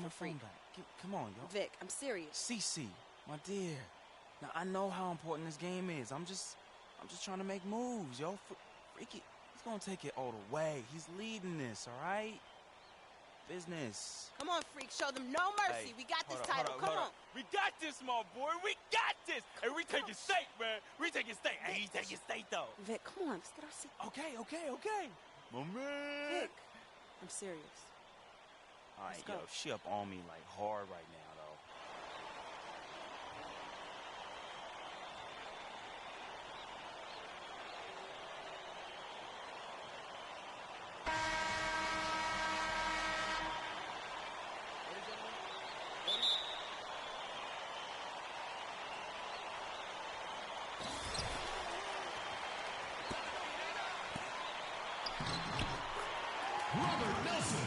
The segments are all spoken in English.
the phone back. Come on, yo. Vic, I'm serious. Cece, my dear. Now, I know how important this game is. I'm just trying to make moves, yo. Freaky, he's gonna take it all the way. He's leading this, all right? Business. Come on, Freak. Show them no mercy. Hey, we got this title. Come on. We got this, my boy. We got this. And we taking state, man. We taking state. Hey, he's taking state, though. Vic, come on. Let's get our seat. Okay. My man. Vic, I'm serious. All right, yo, she up on me like hard right now, though. Robert Nelson.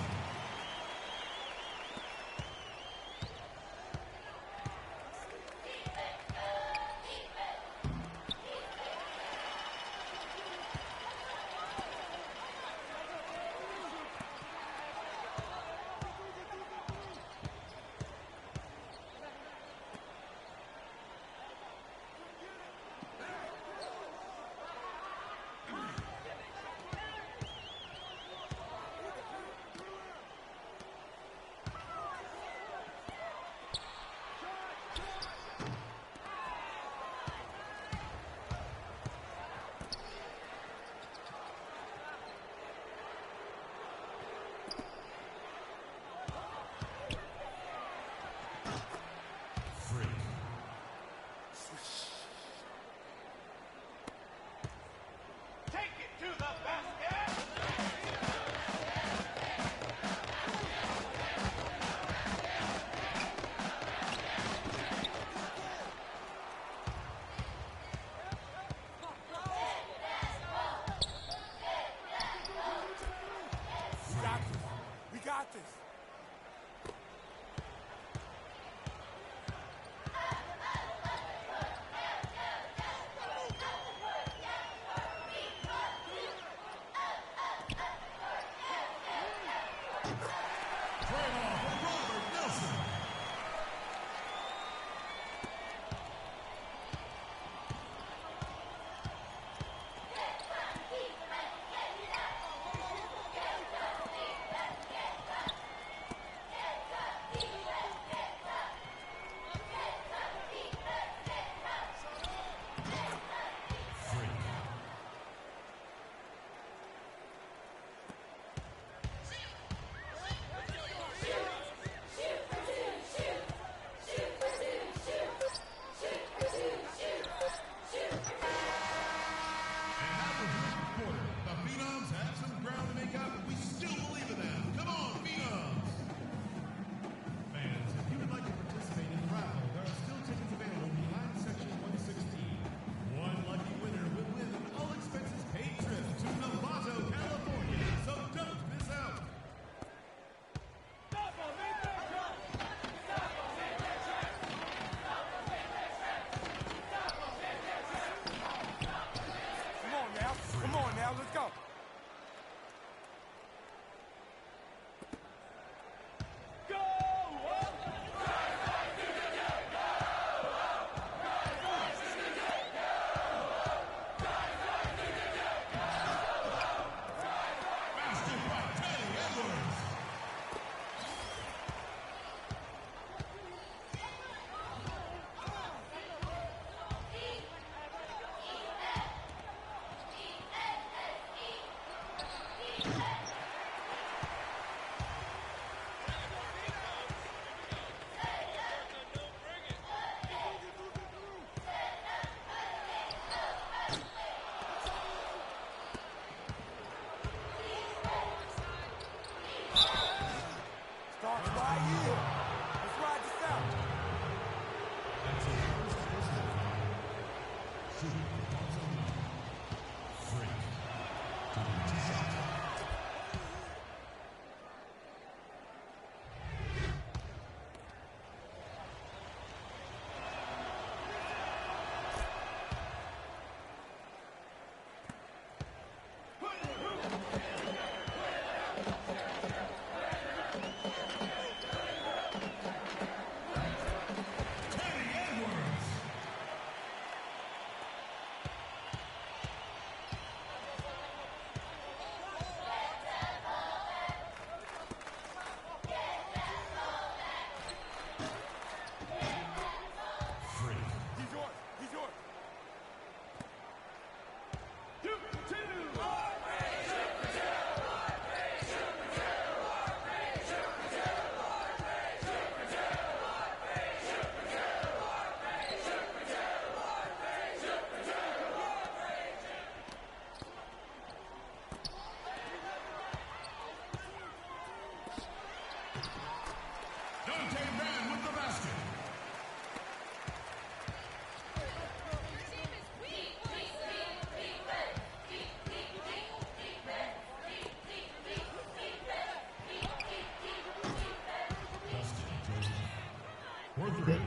4-3.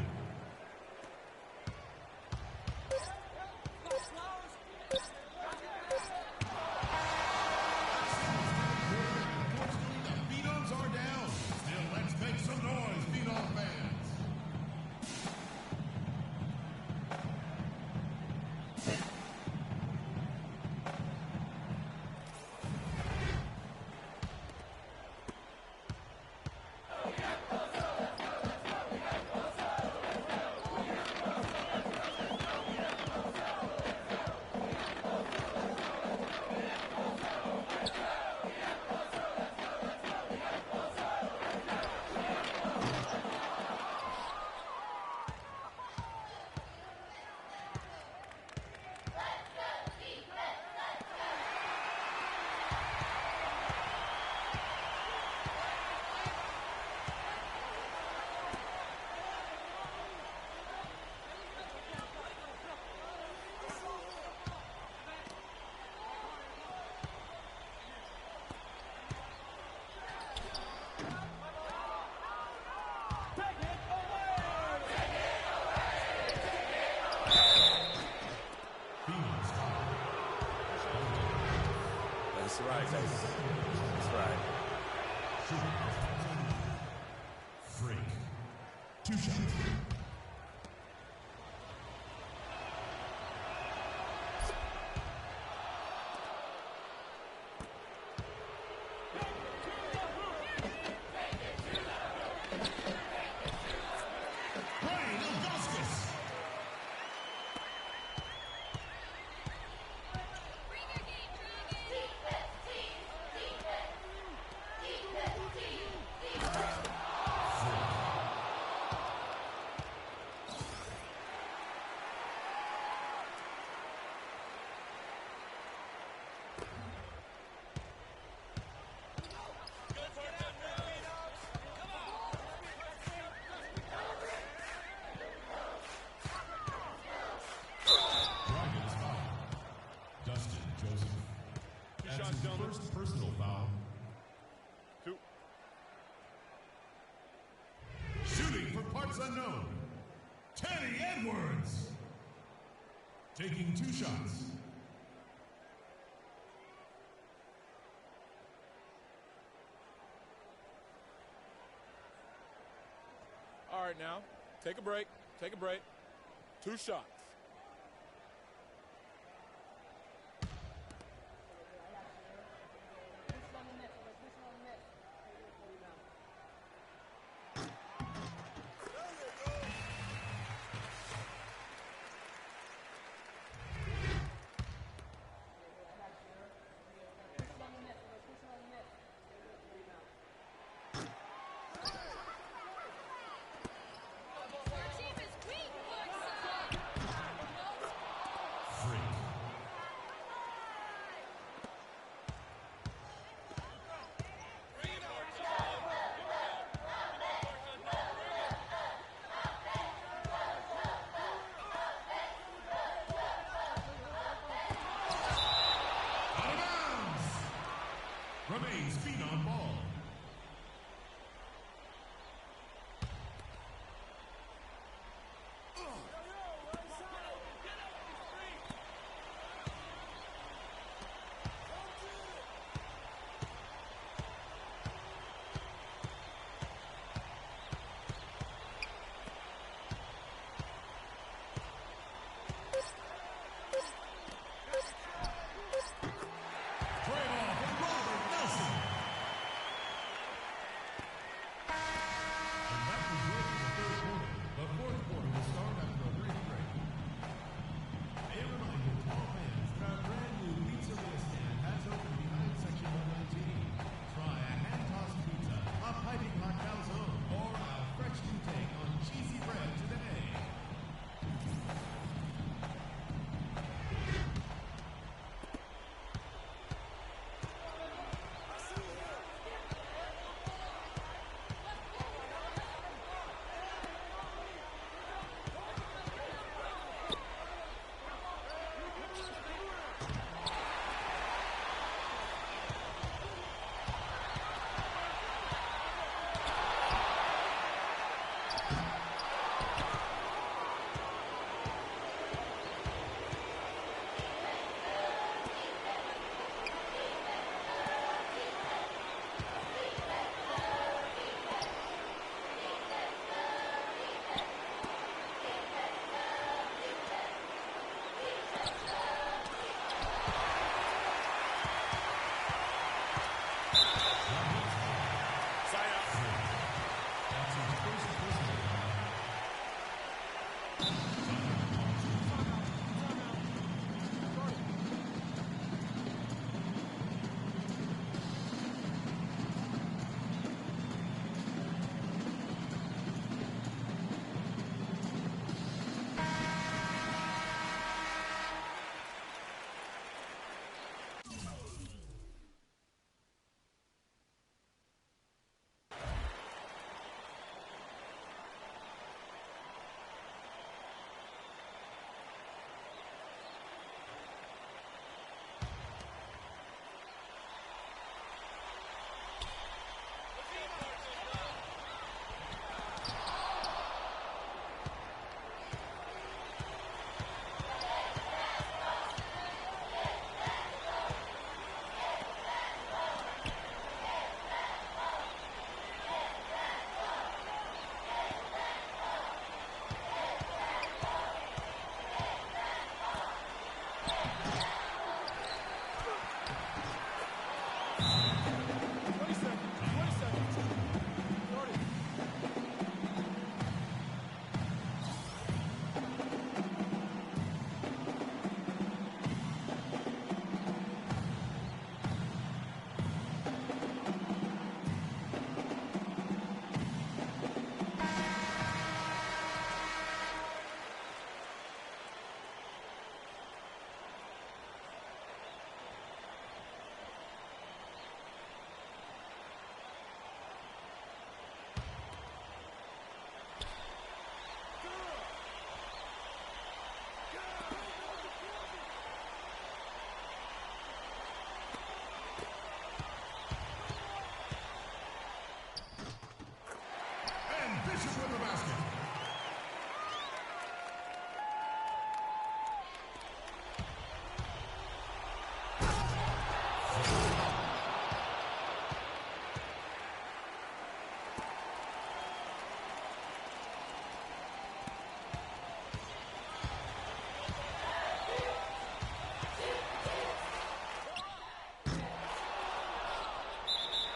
That's right, baby. That's right. Freak. 2 shots. First personal foul. 2. Shooting for parts unknown. Teddy Edwards. Taking 2 shots. All right, now, take a break. Take a break. 2 shots. Finish it with the basket.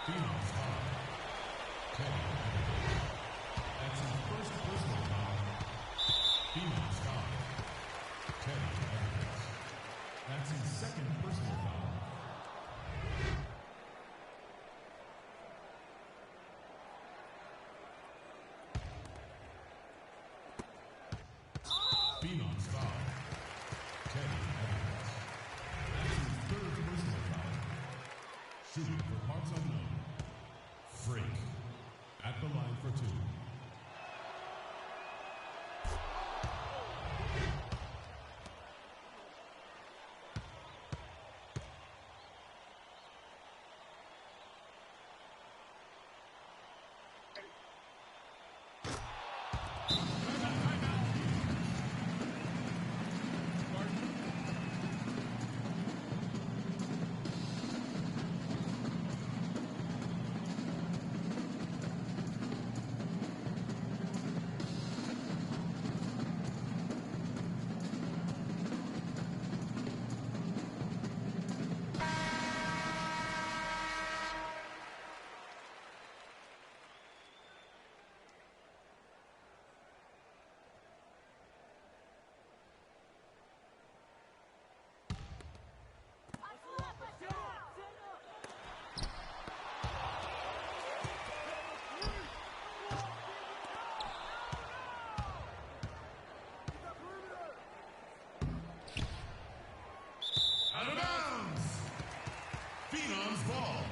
Phenom's foul. Teddy. That's his first personal foul. Phenom's foul. Teddy Edwards. That's his second personal foul. Phenom's foul. Teddy Edwards. That's his third personal foul. Shooting for parts unknown. Freak. At the line for two. Out of bounds. Phenom's ball.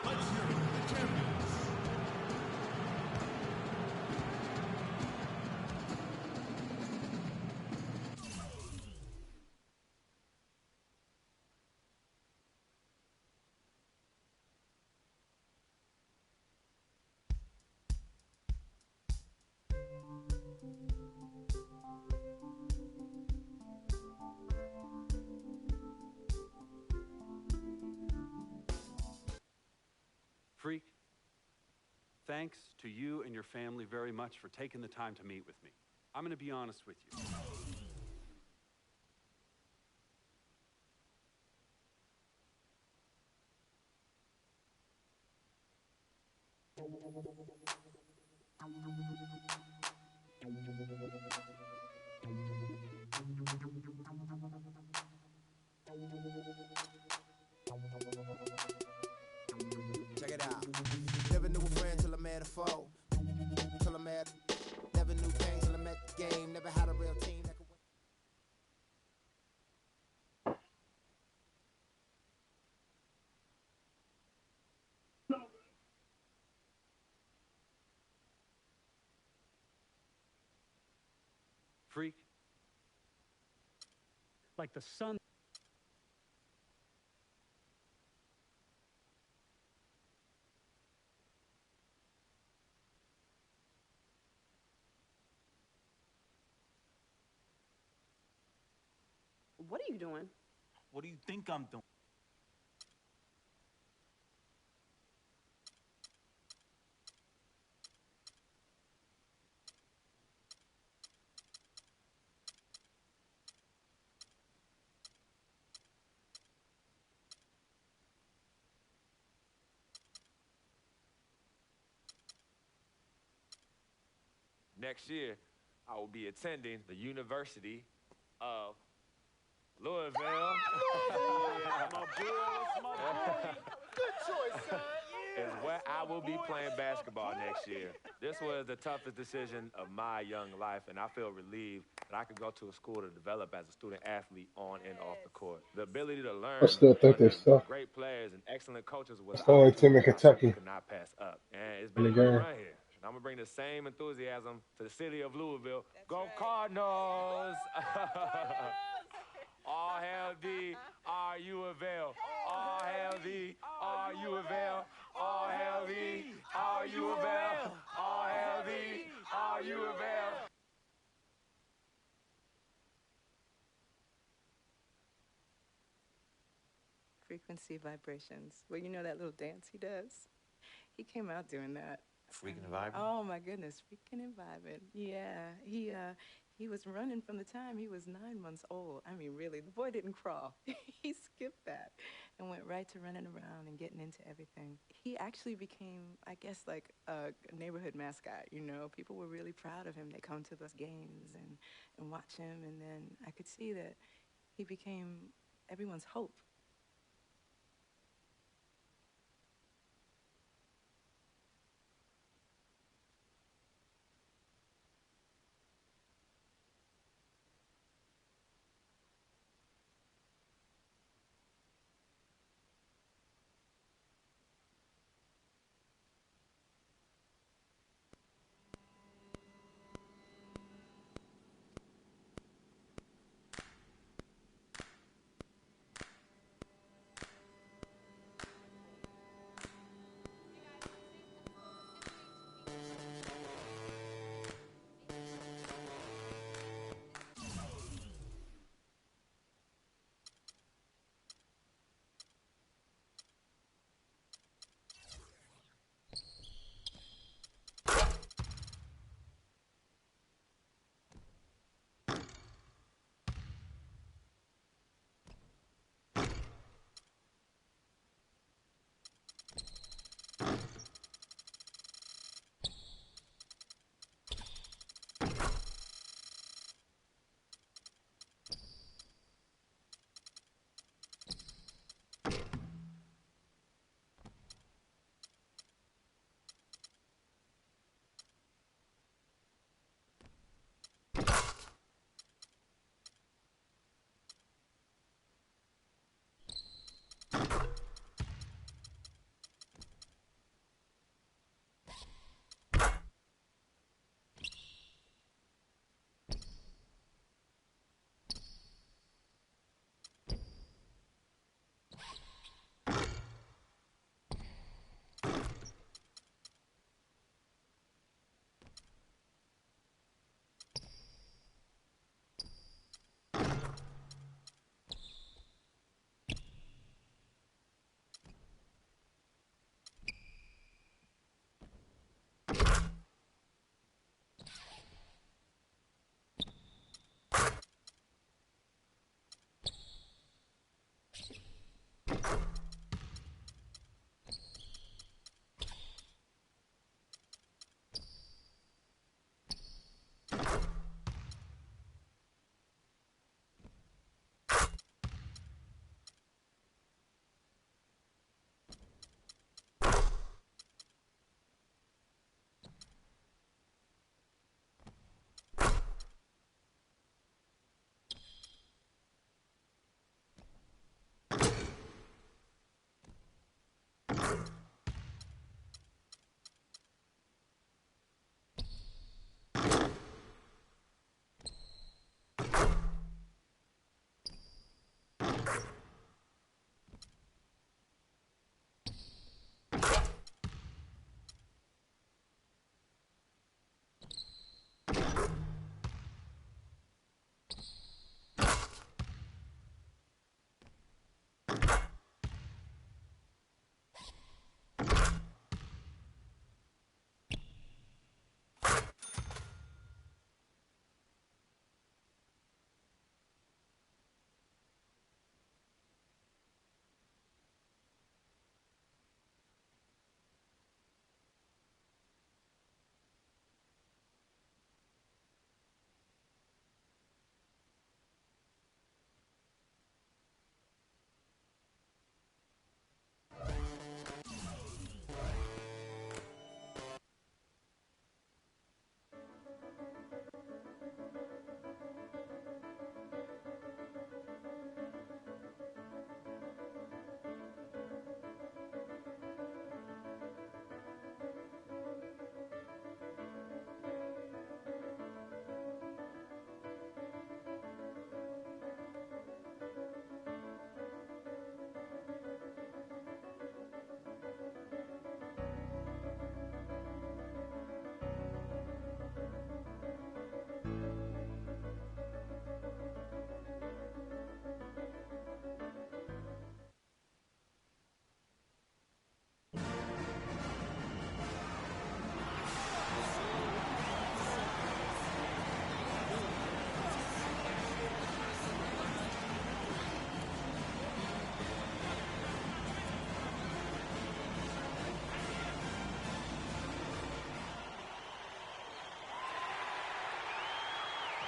Let's hear it for the champions. Freak, thanks to you and your family very much for taking the time to meet with me. I'm going to be honest with you. Check it out. Never knew a friend till I met a foe. Till I met, never knew pain till I met the game. Never had a real team that could win. Freak, like the sun. What are you doing? What do you think I'm doing? Next year, I will be attending the University of Louisville. Good choice, son. Is where I will be playing basketball next year. This was the toughest decision of my young life, and I feel relieved that I could go to a school to develop as a student athlete on and off the court. The ability to learn I still think they under suck. great players and excellent coaches was It's an the only team in opportunity I simply Kentucky could not pass up. And it's in been the a good game. run here. And I'm gonna bring the same enthusiasm to the city of Louisville. Go Cardinals! All hail thee, R.U.L. All hail thee, R.U.L. All hail thee, R.U.L. All hail thee, R.U.L. Frequency vibrations. Well, you know that little dance he does? He came out doing that. Freaking and vibing? Oh my goodness, freaking and vibing. Yeah, he was running from the time he was 9 months old. I mean, really, the boy didn't crawl. He skipped that and went right to running around and getting into everything. He actually became, I guess, like a neighborhood mascot, you know? People were really proud of him. They come to those games and watch him, and then I could see that he became everyone's hope.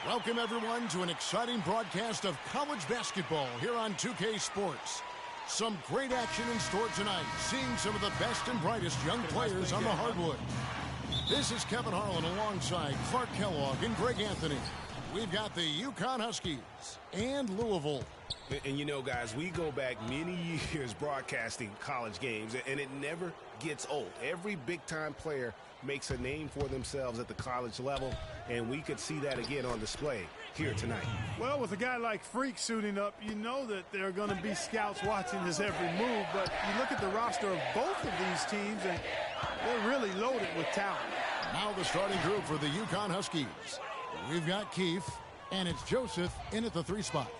Welcome, everyone, to an exciting broadcast of college basketball here on 2K Sports. Some great action in store tonight, seeing some of the best and brightest young players on the hardwood. This is Kevin Harlan alongside Clark Kellogg and Greg Anthony. We've got the UConn Huskies and Louisville. And you know, guys, we go back many years broadcasting college games, and it never gets old. Every big-time player makes a name for themselves at the college level, and we could see that again on display here tonight. Well, with a guy like Freak suiting up, you know that there are going to be scouts watching his every move, but you look at the roster of both of these teams, and they're really loaded with talent. Now the starting group for the UConn Huskies. We've got Keefe, and it's Joseph in at the 3 spot.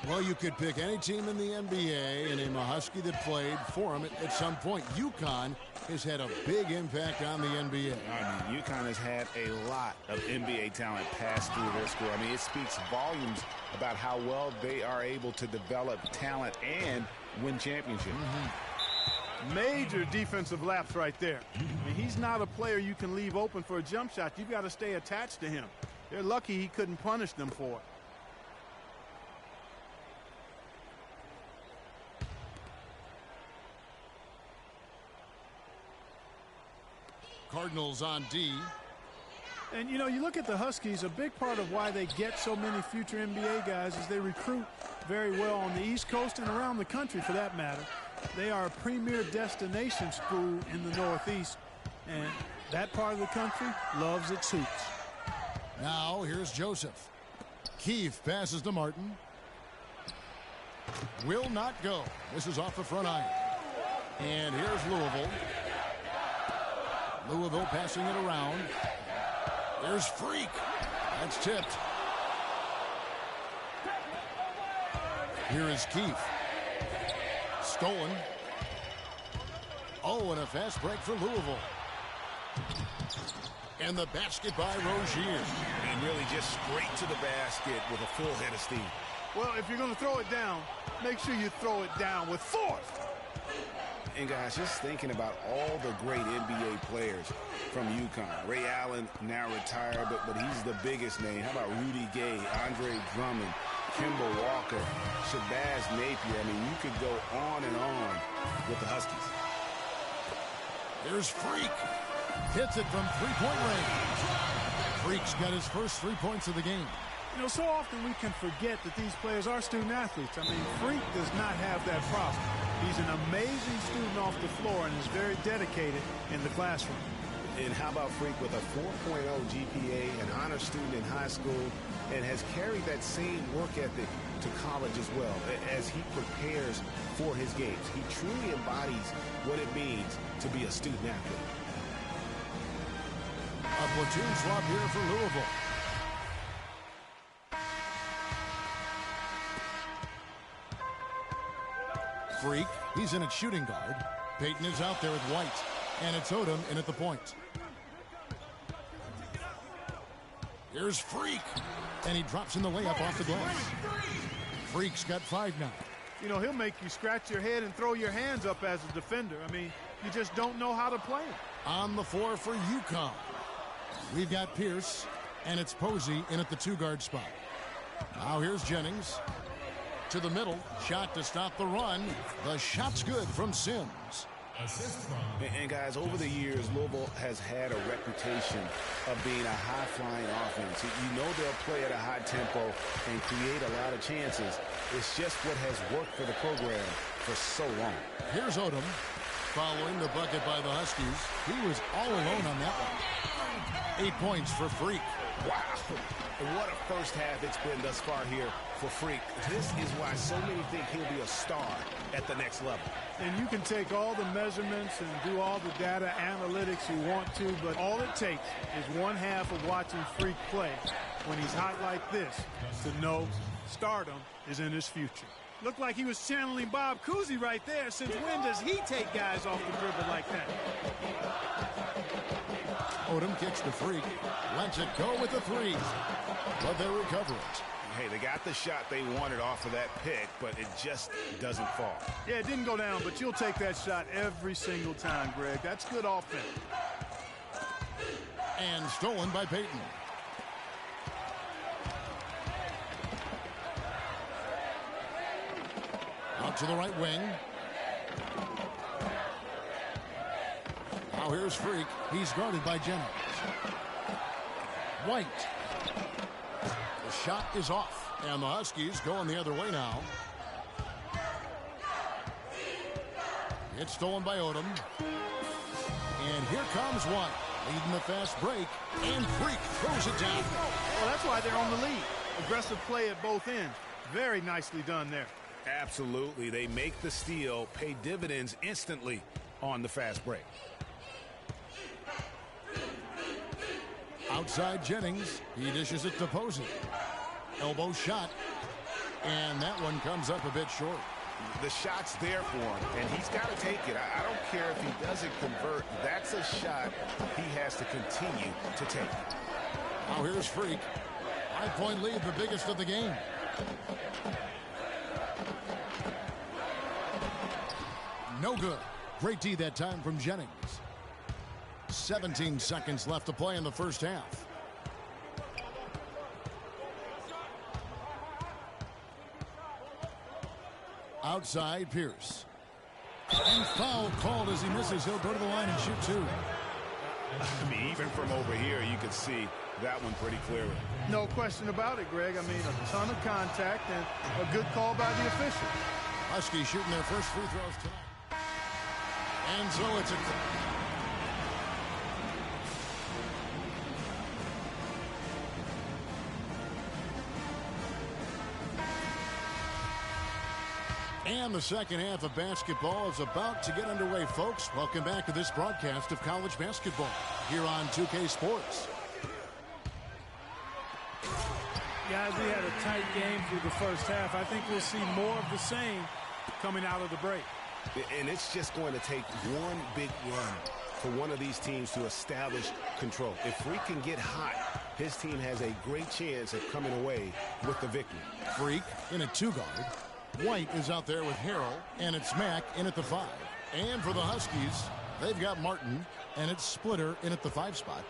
Well, you could pick any team in the NBA and name a Husky that played for them at some point. UConn has had a big impact on the NBA. I mean, UConn has had a lot of NBA talent pass through their school. I mean, it speaks volumes about how well they are able to develop talent and win championships. Major defensive lapse right there. I mean, he's not a player you can leave open for a jump shot. You've got to stay attached to him. They're lucky he couldn't punish them for it. Cardinals on D. And, you know, you look at the Huskies, a big part of why they get so many future NBA guys is they recruit very well on the East Coast and around the country, for that matter. They are a premier destination school in the Northeast, and that part of the country loves its hoops. Now, here's Joseph. Keefe passes to Martin. Will not go. This is off the front iron. And here's Louisville. Louisville passing it around. There's Freak. That's tipped. Here is Keefe. Stolen. Oh, and a fast break for Louisville. And the basket by Rozier. And really just straight to the basket with a full head of steam. Well, if you're going to throw it down, make sure you throw it down with force. And, guys, just thinking about all the great NBA players from UConn. Ray Allen now retired, but he's the biggest name. How about Rudy Gay, Andre Drummond, Kemba Walker, Shabazz Napier? I mean, you could go on and on with the Huskies. There's Freak. Hits it from three-point range. Freak's got his first 3 points of the game. You know, so often we can forget that these players are student athletes. I mean, Freak does not have that problem. He's an amazing student off the floor and is very dedicated in the classroom. And how about Freak with a 4.0 GPA, an honor student in high school, and has carried that same work ethic to college as well as he prepares for his games. He truly embodies what it means to be a student athlete. A platoon swap here for Louisville. Freak, he's in at shooting guard. Peyton is out there with White, and it's Odom in at the point. Here's Freak, and he drops in the layup off the glass. Freak's got 5 now. You know, he'll make you scratch your head and throw your hands up as a defender. I mean, you just don't know how to play him. On the floor for UConn. We've got Pierce, and it's Posey in at the 2-guard spot. Now here's Jennings. To the middle, shot to stop the run. The shot's good from Sims. And guys, over the years, Louisville has had a reputation of being a high-flying offense. You know they'll play at a high tempo and create a lot of chances. It's just what has worked for the program for so long. Here's Odom following the bucket by the Huskies. He was all alone on that one. 8 points for Freak. Wow. And what a first half it's been thus far here for Freak. This is why so many think he'll be a star at the next level. And you can take all the measurements and do all the data analytics you want to, but all it takes is one half of watching Freak play when he's hot like this to know stardom is in his future. Looked like he was channeling Bob Cousy right there. Since when does he take guys off the dribble like that? Odom kicks to Freak. Lets it go with the 3. But they recover it. Hey, they got the shot they wanted off of that pick, but it just doesn't fall. Yeah, it didn't go down, but you'll take that shot every single time, Greg. That's good offense. And stolen by Peyton. Out to the right wing. Now here's Freak. He's guarded by Jennings. White. The shot is off. And the Huskies going the other way now. It's stolen by Odom. And here comes one. Leading the fast break. And Freak throws it down. Well, that's why they're on the lead. Aggressive play at both ends. Very nicely done there. Absolutely. They make the steal, pay dividends instantly on the fast break. Outside Jennings. He dishes it to Posey. Elbow shot. And that one comes up a bit short. The shot's there for him, and he's got to take it. I don't care if he doesn't convert. That's a shot he has to continue to take. Now here's Freak. 5-point lead, the biggest of the game. No good. Great D that time from Jennings. 17 seconds left to play in the first half. Outside Pierce. And foul called as he misses. He'll go to the line and shoot two. I mean, even from over here, you can see that one pretty clearly. No question about it, Greg. I mean, a ton of contact and a good call by the official. Huskies shooting their first free throws tonight. And so it's a... And the second half of basketball is about to get underway, folks. Welcome back to this broadcast of college basketball here on 2K Sports. Guys, we had a tight game through the first half. I think we'll see more of the same coming out of the break. And it's just going to take one big run for one of these teams to establish control. If Freak can get hot, his team has a great chance of coming away with the victory. Freak in a two-guard. White is out there with Harrell, and it's Mack in at the 5. And for the Huskies, they've got Martin, and it's Splitter in at the 5 spot.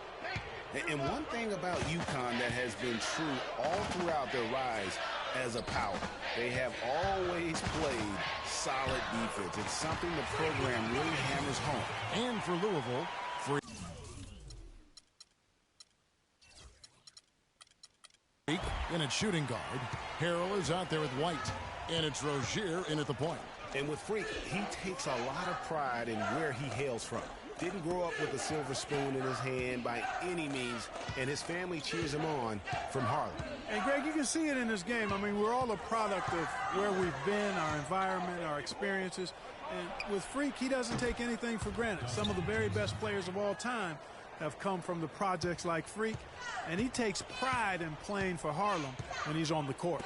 And one thing about UConn that has been true all throughout their rise as a power, they have always played solid defense. It's something the program really hammers home. And for Louisville, Freak in at shooting guard. Harrell is out there with White. And it's Rozier in at the point. And with Freak, he takes a lot of pride in where he hails from. Didn't grow up with a silver spoon in his hand by any means, and his family cheers him on from Harlem. And, Greg, you can see it in this game. I mean, we're all a product of where we've been, our environment, our experiences. And with Freak, he doesn't take anything for granted. Some of the very best players of all time have come from the projects like Freak, and he takes pride in playing for Harlem when he's on the court.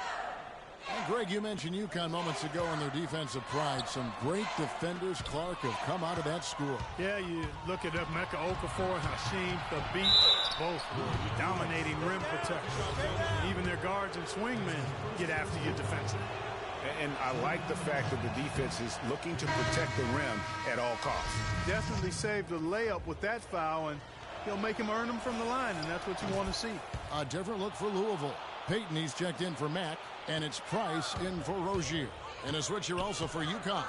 And Greg, you mentioned UConn moments ago in their defensive pride. Some great defenders, Clark, have come out of that school. Yeah, you look at Emeka Okafor and Hasheem, the beat, both were dominating rim protection. Even their guards and swingmen get after you defensively. And I like the fact that the defense is looking to protect the rim at all costs. Definitely saved a layup with that foul, and he'll make him earn them from the line, and that's what you want to see. A different look for Louisville. Peyton, he's checked in for Mack, and it's Price in for Rozier. And a switcher also for UConn.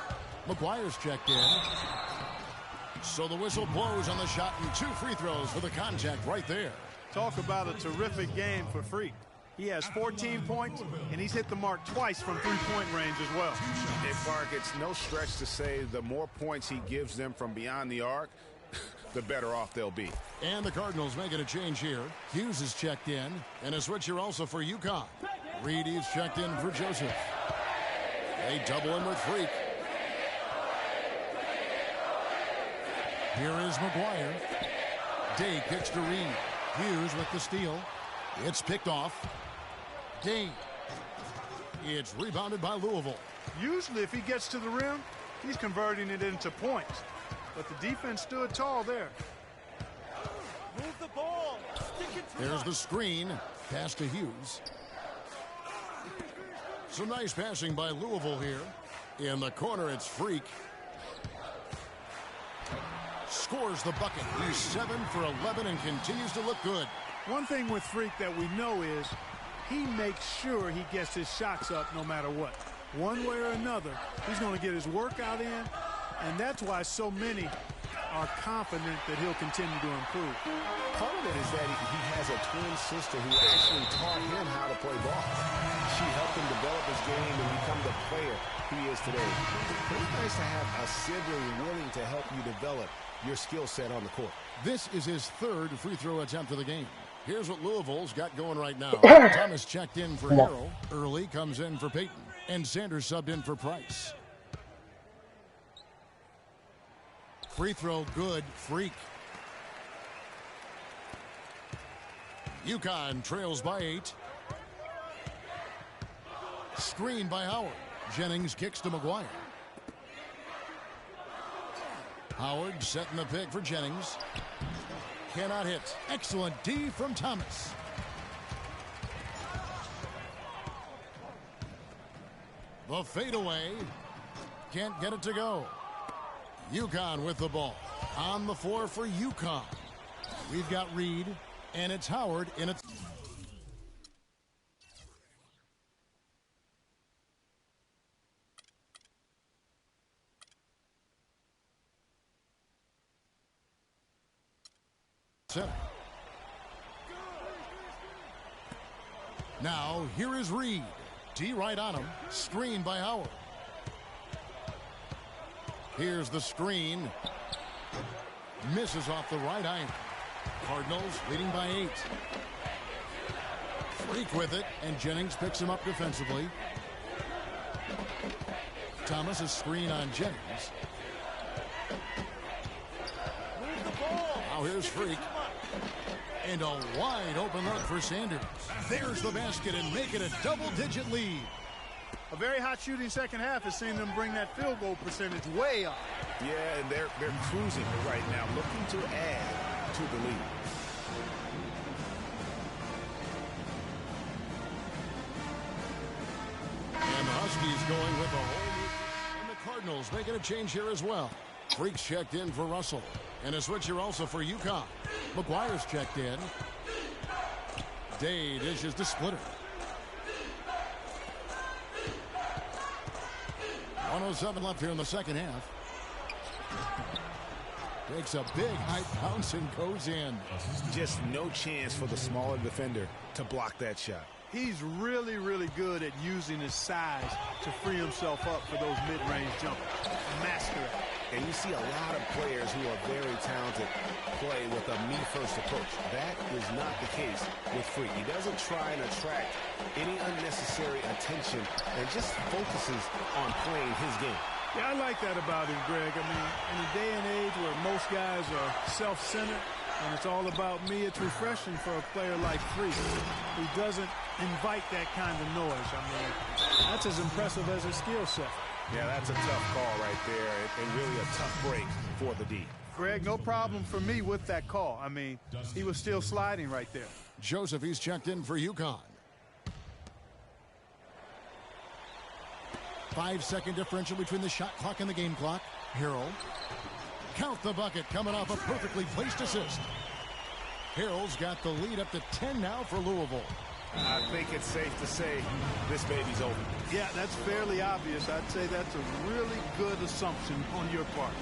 McGuire's checked in. So the whistle blows on the shot, and 2 free throws for the contact right there. Talk about a terrific game for Freak. He has 14 points, and he's hit the mark twice from three-point range as well. And Clark, it's no stretch to say the more points he gives them from beyond the arc, the better off they'll be. And the Cardinals making a change here. Hughes is checked in, and a switcher also for UConn. Reedy's checked in for Joseph. They double him with Freak. Here is McGuire. Day kicks to Reed. Hughes with the steal. It's picked off. Day. It's rebounded by Louisville. Usually if he gets to the rim, he's converting it into points. But the defense stood tall there. Move the ball. There's the screen. Pass to Hughes. Some nice passing by Louisville here. In the corner, it's Freak. Scores the bucket. He's 7 for 11 and continues to look good. One thing with Freak that we know is he makes sure he gets his shots up no matter what. one way or another, he's going to get his workout in, and that's why so many are confident that he'll continue to improve. Part of it is that he has a twin sister who actually taught him how to play ball. She helped him develop his game and become the player he is today. It's nice to have a sibling willing to help you develop your skill set on the court. This is his third free throw attempt of the game. Here's what Louisville's got going right now. Thomas checked in for Harrell. Early comes in for Payton. And Sanders subbed in for Price. Free throw good. Freak. UConn trails by 8. Screen by Howard. Jennings kicks to McGuire. Howard setting the pick for Jennings. Cannot hit. Excellent D from Thomas. The fadeaway. Can't get it to go. UConn with the ball. On the floor for UConn. We've got Reed, and it's Howard in its... center. Now, here is Reed. D right on him. Screen by Howard. Here's the screen. Misses off the right iron. Cardinals leading by 8. Freak with it, and Jennings picks him up defensively. Thomas a screen on Jennings. Now here's Freak. And a wide open look for Sanders. There's the basket and make it a double-digit lead. A very hot shooting second half has seen them bring that field goal percentage way up. Yeah, and they're cruising right now, looking to add to the lead. And the Huskies going with a whole... And the Cardinals making a change here as well. Freaks checked in for Russell. And a switcher also for UConn. McGuire's checked in. Day dishes to Splitter. 1:07 left here in the second half. Takes a big high bounce and goes in. Just no chance for the smaller defender to block that shot. He's really, really good at using his size to free himself up for those mid-range jumpers. Master it. And you see a lot of players who are very talented play with a me-first approach. That is not the case with Freak. He doesn't try and attract any unnecessary attention and just focuses on playing his game. Yeah, I like that about him, Greg. I mean, in a day and age where most guys are self-centered and it's all about me, it's refreshing for a player like Freak. He doesn't invite that kind of noise. I mean, that's as impressive as his skill set. Yeah, that's a tough call right there, and really a tough break for the D. Greg, no problem for me with that call. I mean, he was still sliding right there. Joseph, he's checked in for UConn. 5-second differential between the shot clock and the game clock. Harrell. Count the bucket coming off a perfectly placed assist. Harrell's got the lead up to 10 now for Louisville. I think it's safe to say this baby's over. Yeah, that's fairly obvious. I'd say that's a really good assumption on your part.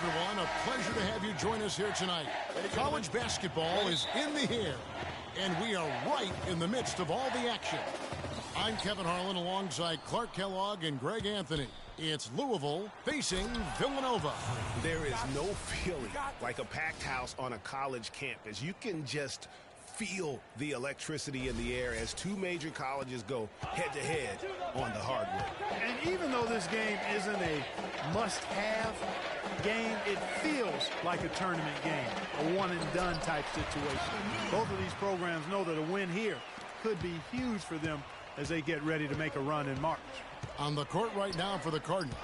everyone. A pleasure to have you join us here tonight. College basketball is in the air, and we are right in the midst of all the action. I'm Kevin Harlan alongside Clark Kellogg and Greg Anthony. It's Louisville facing Villanova. There is no feeling like a packed house on a college campus. You can just feel the electricity in the air as two major colleges go head-to-head on the hardwood. And even though this game isn't a must-have game, it feels like a tournament game, a one-and-done type situation. Both of these programs know that a win here could be huge for them as they get ready to make a run in March. On the court right now for the Cardinals,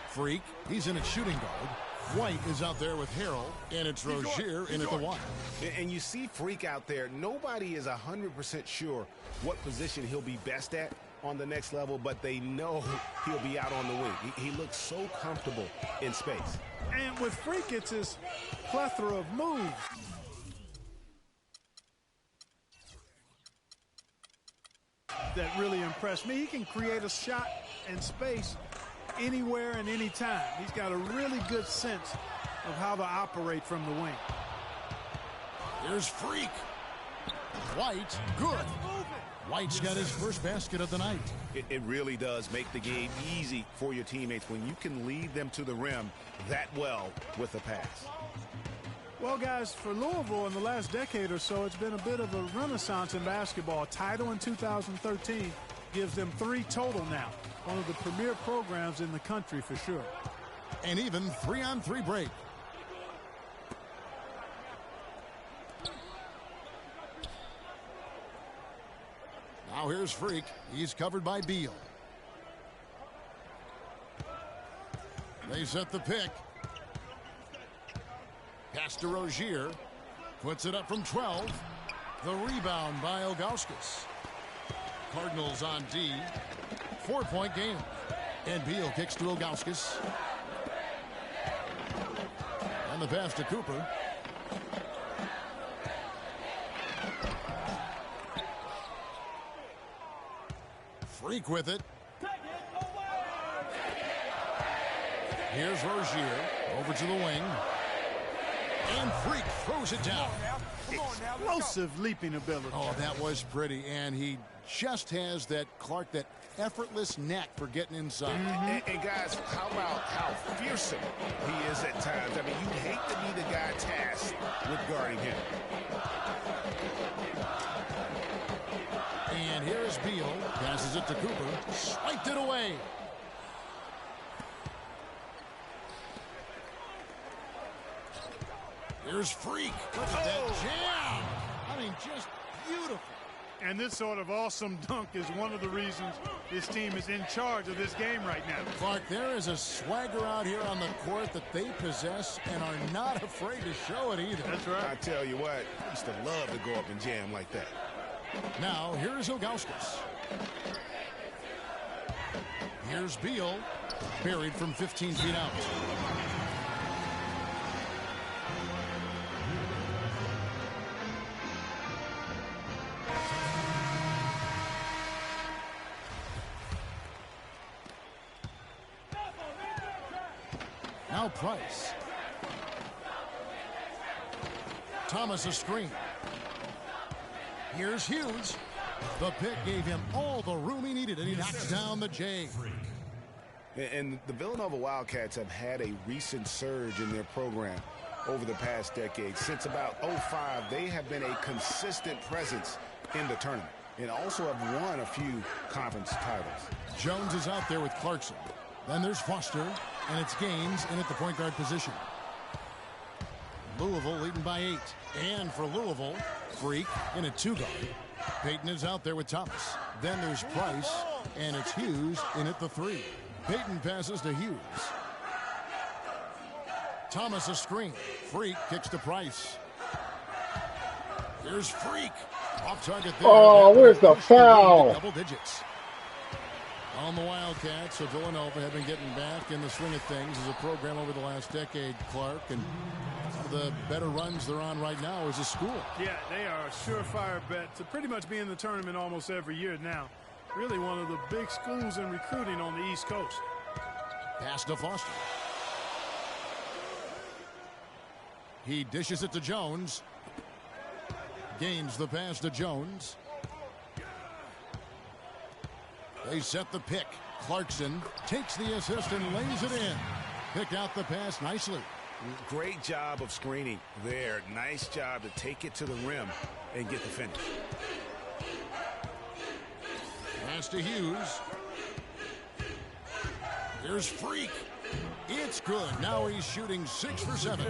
Freak, he's in at shooting guard. White is out there with Harrell, and it's Rozier in at the one. And you see Freak out there. Nobody is 100% sure what position he'll be best at on the next level, but they know he'll be out on the wing. He looks so comfortable in space. And with Freak, it's his plethora of moves. That really impressed me. He can create a shot in space anywhere and anytime. He's got a really good sense of how to operate from the wing. Here's Freak. White, good. White's got his first basket of the night. It really does make the game easy for your teammates when you can lead them to the rim that well with a pass. Well, guys, for Louisville in the last decade or so, it's been a bit of a renaissance in basketball. A title in 2013 gives them 3 total now. One of the premier programs in the country for sure. And even 3-on-3 break. Now here's Freak. He's covered by Beal. They set the pick. Pass to Rozier. Puts it up from 12. The rebound by Ilgauskas. Cardinals on D. 4-point game. And Beal kicks to Ilgauskas. And the pass to Cooper. Freak with it. Here's Rozier. Over to the wing. And Freak throws it down. Explosive leaping ability. Oh, that was pretty. And he just has that, Clark, that effortless knack for getting inside. And guys, how about how fearsome he is at times? I mean, you hate to be the guy tasked with guarding him. And here is Beal. Passes it to Cooper. Swiped it away. Here's Freak. Look at that jam. I mean, just beautiful. And this sort of awesome dunk is one of the reasons this team is in charge of this game right now. Clark, there is a swagger out here on the court that they possess and are not afraid to show it either. That's right. I tell you what, I used to love to go up and jam like that. Now, here's Ilgauskas. Here's Beal. Buried from 15 feet out. Now Price. Thomas a screen. Here's Hughes. The pick gave him all the room he needed, and he knocks down the J. And the Villanova Wildcats have had a recent surge in their program over the past decade. Since about 05, they have been a consistent presence in the tournament and also have won a few conference titles. Jones is out there with Clarkson. Then there's Foster, and it's Gaines in at the point guard position. Louisville leading by 8. And for Louisville, Freak in a 2-guard. Payton is out there with Thomas. Then there's Price, and it's Hughes in at the 3. Payton passes to Hughes. Thomas a screen. Freak kicks to Price. Here's Freak. Off target there. Oh, where's the foul? Double digits. On the Wildcats, so Villanova have been getting back in the swing of things as a program over the last decade, Clark, and one of the better runs they're on right now as a school. Yeah, they are a surefire bet to pretty much be in the tournament almost every year now. Really one of the big schools in recruiting on the East Coast. Pass to Foster. He dishes it to Jones. Gains the pass to Jones. They set the pick. Clarkson takes the assist and lays it in. Picked out the pass nicely. Great job of screening there. Nice job to take it to the rim and get the finish. Pass to Hughes. Here's Freak. It's good. Now he's shooting 6 for 7.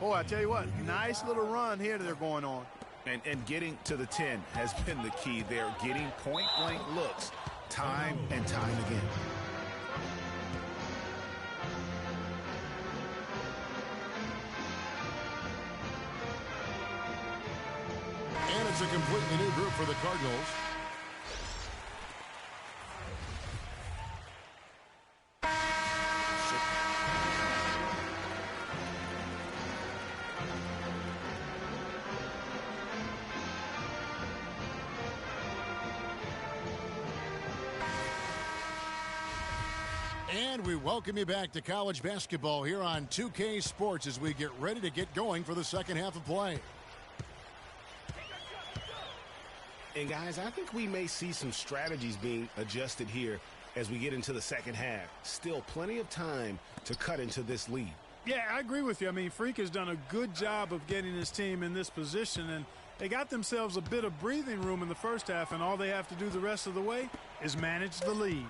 Boy, I tell you what, nice little run here that they're going on. And getting to the 10 has been the key there. Getting point-blank looks time and time again. And it's a completely new group for the Cardinals. And we welcome you back to college basketball here on 2K Sports as we get ready to get going for the second half of play. And guys, I think we may see some strategies being adjusted here as we get into the second half. Still plenty of time to cut into this lead. Yeah, I agree with you. I mean, Freak has done a good job of getting his team in this position, and they got themselves a bit of breathing room in the first half, and all they have to do the rest of the way is manage the lead.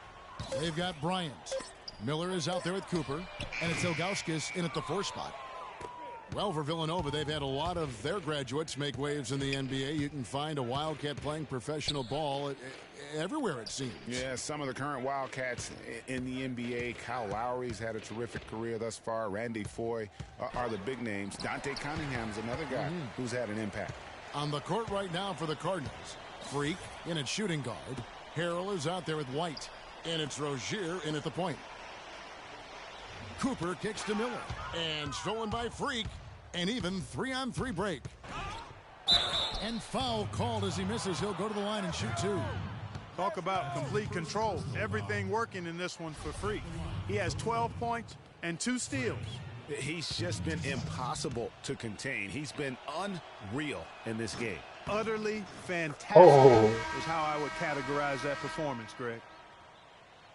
They've got Bryant. Miller is out there with Cooper, and it's Ilgauskas in at the 4 spot. Well, for Villanova, they've had a lot of their graduates make waves in the NBA. You can find a Wildcat playing professional ball everywhere, it seems. Yeah, some of the current Wildcats in the NBA. Kyle Lowry's had a terrific career thus far. Randy Foye are the big names. Dante Cunningham's another guy who's had an impact. On the court right now for the Cardinals, Freak in at shooting guard. Harrell is out there with White, and it's Rozier in at the point. Cooper kicks to Miller, and stolen by Freak, and even 3-on-3 break. And foul called as he misses. He'll go to the line and shoot 2. Talk about complete control. Everything working in this one for Freak. He has 12 points and 2 steals. He's just been impossible to contain. He's been unreal in this game. Utterly fantastic is how I would categorize that performance, Greg.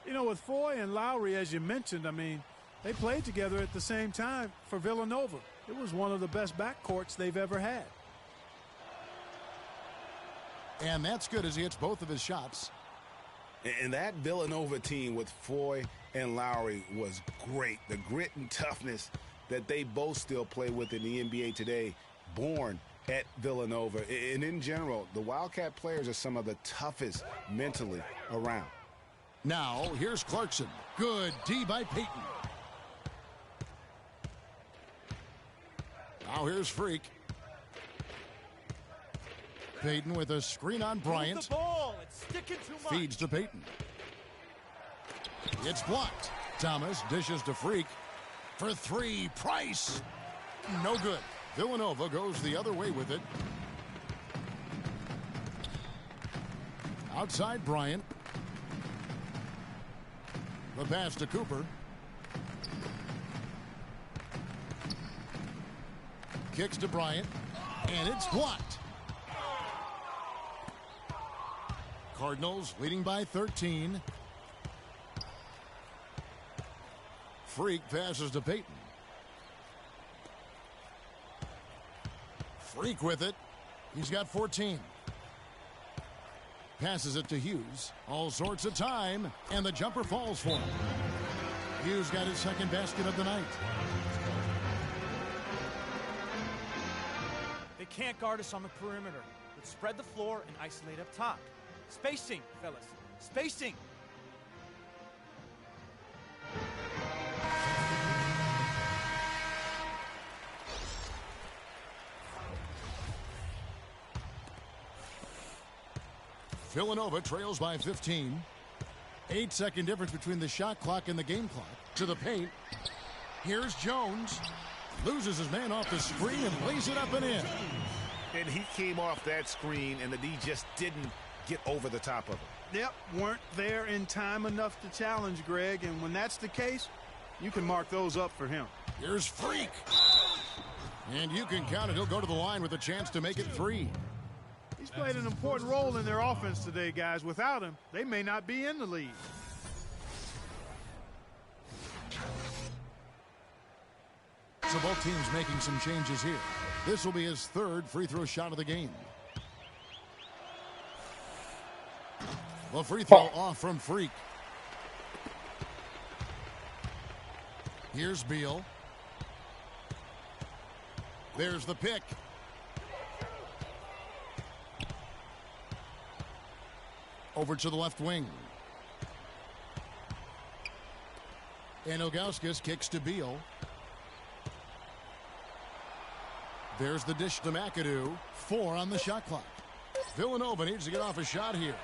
You know, with Foye and Lowry, as you mentioned, I mean, they played together at the same time for Villanova. It was one of the best backcourts they've ever had. And that's good as he hits both of his shots. And that Villanova team with Foye and Lowry was great. The grit and toughness that they both still play with in the NBA today, born at Villanova. And in general, the Wildcat players are some of the toughest mentally around. Now, here's Clarkson. Good D by Payton. Now here's Freak. Payton with a screen on Bryant. The ball. It's sticking too much. Feeds to Payton. It's blocked. Thomas dishes to Freak. For 3, Price. No good. Villanova goes the other way with it. Outside Bryant. The pass to Cooper. Kicks to Bryant. And it's blocked. Cardinals leading by 13. Freak passes to Payton. Freak with it. He's got 14. Passes it to Hughes. All sorts of time. And the jumper falls for him. Hughes got his second basket of the night. They can't guard us on the perimeter. Let's spread the floor and isolate up top. Spacing, fellas. Spacing. Villanova trails by 15. 8-second difference between the shot clock and the game clock. To the paint. Here's Jones. Loses his man off the screen and lays it up and in. And he came off that screen, and the D just didn't get over the top of it. Yep, weren't there in time enough to challenge Greg, and when that's the case, you can mark those up for him. Here's Freak. And you can count it. He'll go to the line with a chance to make it 3. He's played an important role in their offense today, guys. Without him, they may not be in the lead. So both teams making some changes here. This will be his 3rd free throw shot of the game. The free throw off from Freak. Here's Beal. There's the pick. Over to the left wing. And Ilgauskas kicks to Beal. There's the dish to McAdoo. 4 on the shot clock. Villanova needs to get off a shot here.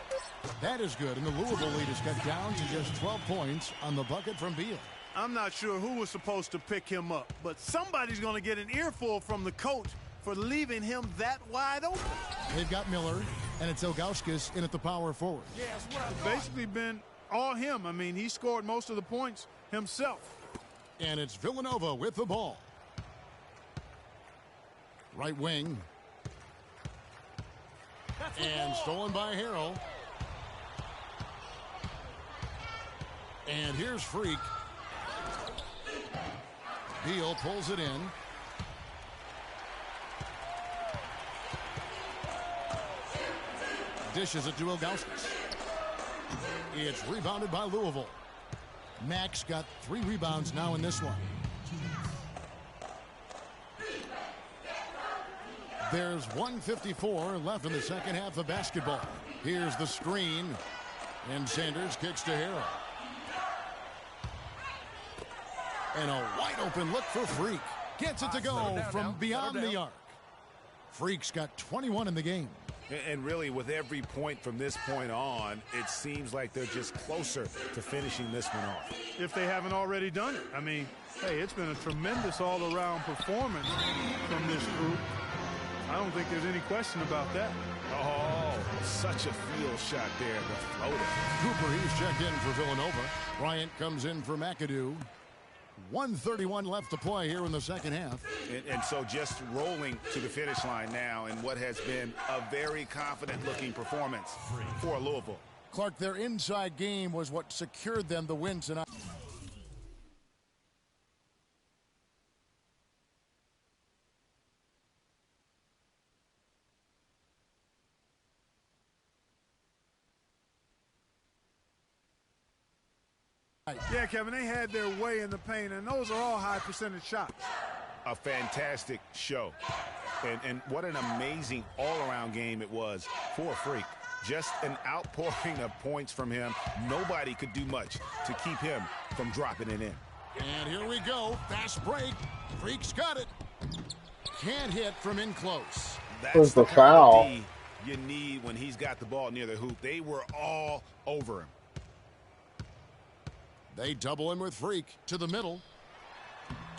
That is good, and the Louisville lead is cut down to just 12 points on the bucket from Beal. I'm not sure who was supposed to pick him up, but somebody's going to get an earful from the coach for leaving him that wide open. They've got Miller, and it's Ilgauskas in at the power forward. It's basically been all him. I mean, he scored most of the points himself. And it's Villanova with the ball. Right wing. And stolen by Harrell. And here's Freak. Beal pulls it in. Dishes it to Ilgauskas. It's rebounded by Louisville. Max got 3 rebounds now in this one. There's 1:54 left in the second half of basketball. Here's the screen. And Sanders kicks to Harrell. And a wide open look for Freak. Gets it to go from beyond the arc. Freak's got 21 in the game. And really, with every point from this point on, it seems like they're just closer to finishing this one off. If they haven't already done it. I mean, hey, it's been a tremendous all-around performance from this group. I don't think there's any question about that. Oh, such a field shot there, the floater. Cooper, he's checked in for Villanova. Bryant comes in for McAdoo. 1:31 left to play here in the second half. And so just rolling to the finish line now in what has been a very confident-looking performance for Louisville. Clark, their inside game was what secured them the win tonight. Yeah, Kevin, they had their way in the paint, and those are all high percentage shots. A fantastic show. And what an amazing all-around game it was for Freak. Just an outpouring of points from him. Nobody could do much to keep him from dropping it in. And here we go. Fast break. Freak's got it. Can't hit from in close. That's the foul you need when he's got the ball near the hoop. They were all over him. They double him with Freak to the middle.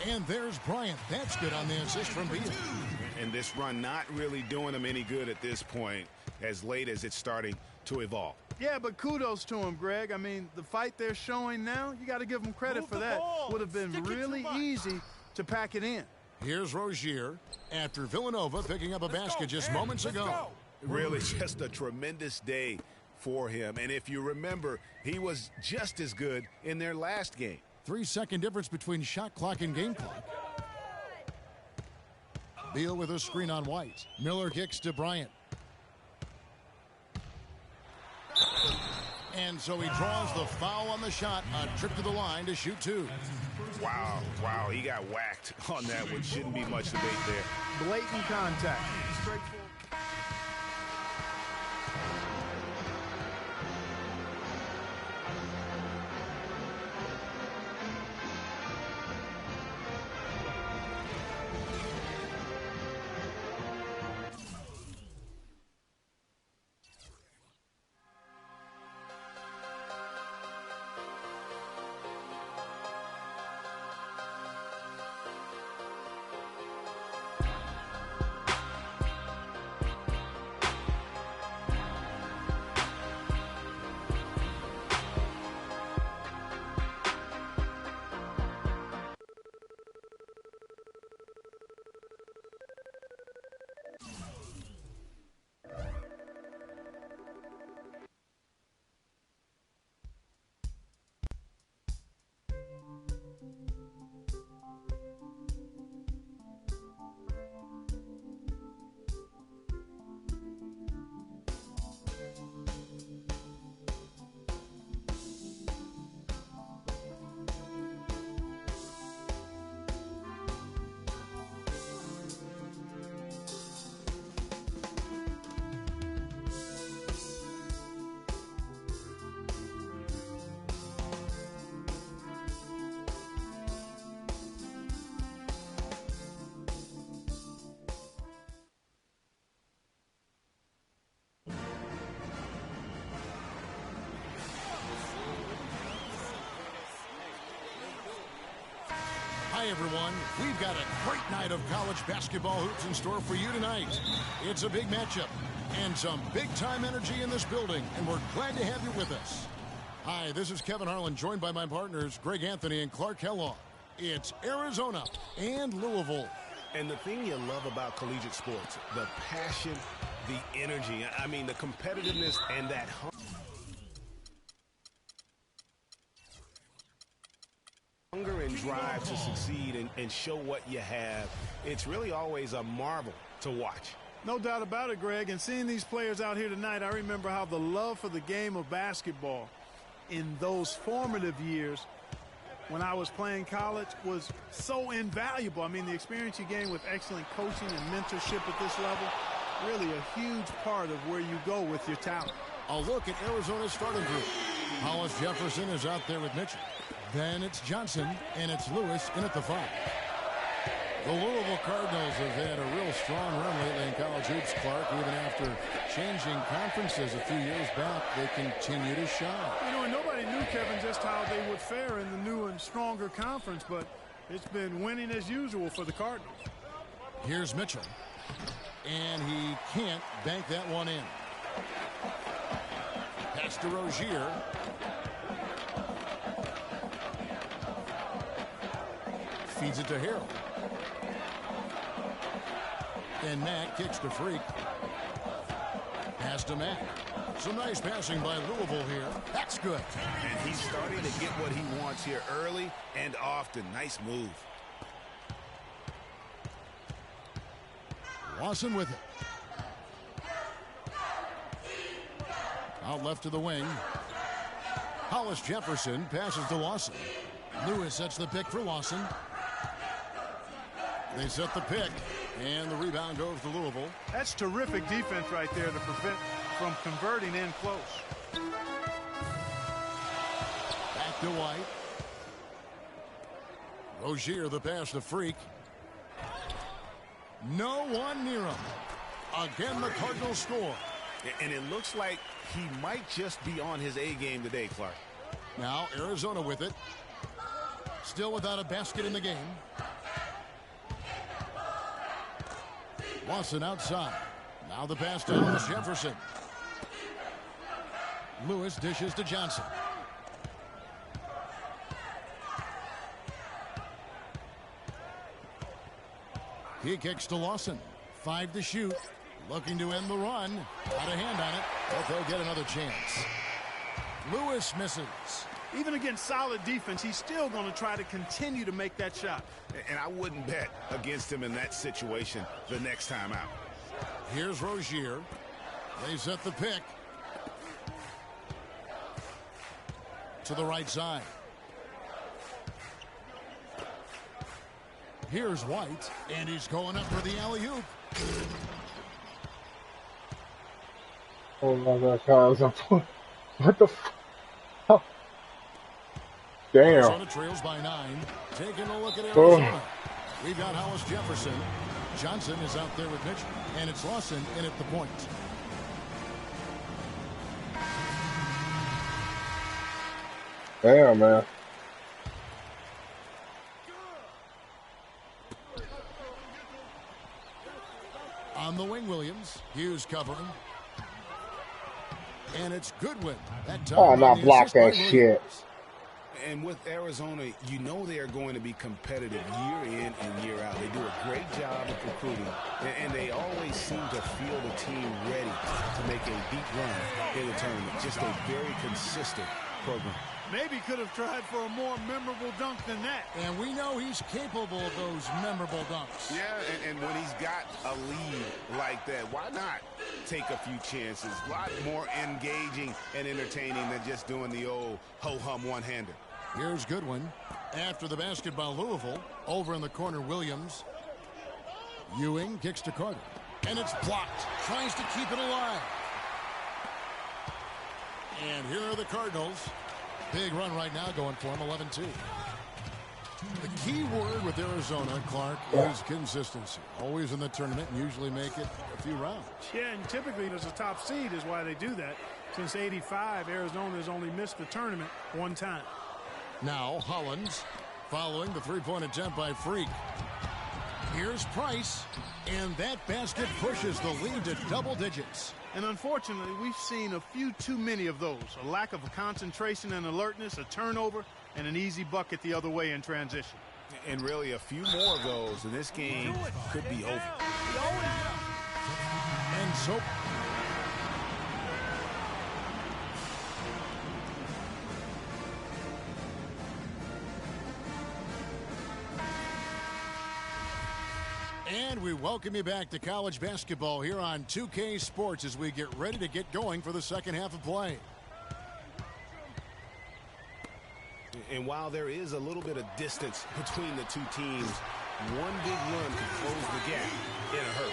And there's Bryant. That's good on the assist from Beal. And this run not really doing him any good at this point, as late as it's starting to evolve. Yeah, but kudos to him, Greg. I mean, the fight they're showing now, you got to give them credit for that. Would have been really easy to pack it in. Here's Rozier after Villanova picking up a basket just moments ago. Really just a tremendous day for him. And if you remember, he was just as good in their last game. 3-second difference between shot clock and game clock. Beal with a screen on White. Miller kicks to Bryant. And so he draws the foul on the shot. A trip to the line to shoot 2. Wow, he got whacked on that one. Shouldn't be much debate there. Blatant contact. Straightforward. everyone. We've got a great night of college basketball hoops in store for you tonight. It's a big matchup and some big-time energy in this building, and we're glad to have you with us. Hi, this is Kevin Harlan, joined by my partners, Greg Anthony and Clark Kellogg. It's Arizona and Louisville. And the thing you love about collegiate sports, the passion, the energy, I mean, the competitiveness and that hunger and drive to succeed and show what you have. It's really always a marvel to watch. No doubt about it, Greg. And seeing these players out here tonight, I remember how the love for the game of basketball in those formative years when I was playing college was so invaluable. I mean, the experience you gain with excellent coaching and mentorship at this level, really a huge part of where you go with your talent. A look at Arizona's starting group. Hollis Jefferson is out there with Mitchell. Then it's Johnson, and it's Lewis in at the 5. The Louisville Cardinals have had a real strong run lately in college hoops, Clark. Even after changing conferences a few years back, they continue to shine. You know, and nobody knew, Kevin, just how they would fare in the new and stronger conference, but it's been winning as usual for the Cardinals. Here's Mitchell, and he can't bank that one in. Pass to Rozier. Feeds it to Harrell. And Mack kicks to Freak. Pass to Mack. Some nice passing by Louisville here. That's good. And he's starting to get what he wants here early and often. Nice move. Lawson with it. Out left to the wing. Hollis Jefferson passes to Lawson. Lewis sets the pick for Lawson. They set the pick, and the rebound goes to Louisville. That's terrific defense right there to prevent from converting in close. Back to White. Rozier, the pass to Freak. No one near him. Again, the Cardinals score. And it looks like he might just be on his A game today, Clark. Now Arizona with it. Still without a basket in the game. Lawson outside. Now the pass to Hollis Jefferson. Lewis dishes to Johnson. He kicks to Lawson. 5 to shoot. Looking to end the run. Got a hand on it, but they'll get another chance. Lewis misses. Even against solid defense, he's still going to try to continue to make that shot. And I wouldn't bet against him in that situation the next time out. Here's Rozier. They set the pick. To the right side. Here's White, and he's going up for the alley-oop. Oh my God, what the f... Oh. Damn. Arizona trails by 9. Taking a look at Arizona. We've got Hollis Jefferson. Johnson is out there with Mitchell, and it's Lawson in at the point. Damn, man. On the wing, Williams. Hughes covering. And it's Goodwin. That time oh, not block that shit. And with Arizona, you know they are going to be competitive year in and year out. They do a great job of recruiting, and they always seem to feel the team ready to make a deep run in the tournament. Just a very consistent program. Maybe could have tried for a more memorable dunk than that. And we know he's capable of those memorable dunks. Yeah, and when he's got a lead like that, why not take a few chances? A lot more engaging and entertaining than just doing the old ho-hum one-hander. Here's Goodwin. After the basket by Louisville. Over in the corner, Williams. Ewing kicks to Carter. And it's blocked. Tries to keep it alive. And here are the Cardinals. Big run right now going for him, 11-2. The key word with Arizona, Clark, is consistency. Always in the tournament and usually make it a few rounds. Yeah, and typically as a top seed is why they do that. Since '85, Arizona has only missed the tournament one time. Now Hollins. Following the three-point attempt by Freak. Here's Price, and that basket pushes the lead to double digits. And unfortunately, we've seen a few too many of those. A lack of concentration and alertness, a turnover, and an easy bucket the other way in transition. And really, a few more of those, and this game could be over. And so... And we welcome you back to college basketball here on 2K Sports as we get ready to get going for the second half of play. And while there is a little bit of distance between the two teams, one big run can close the gap in a hurry.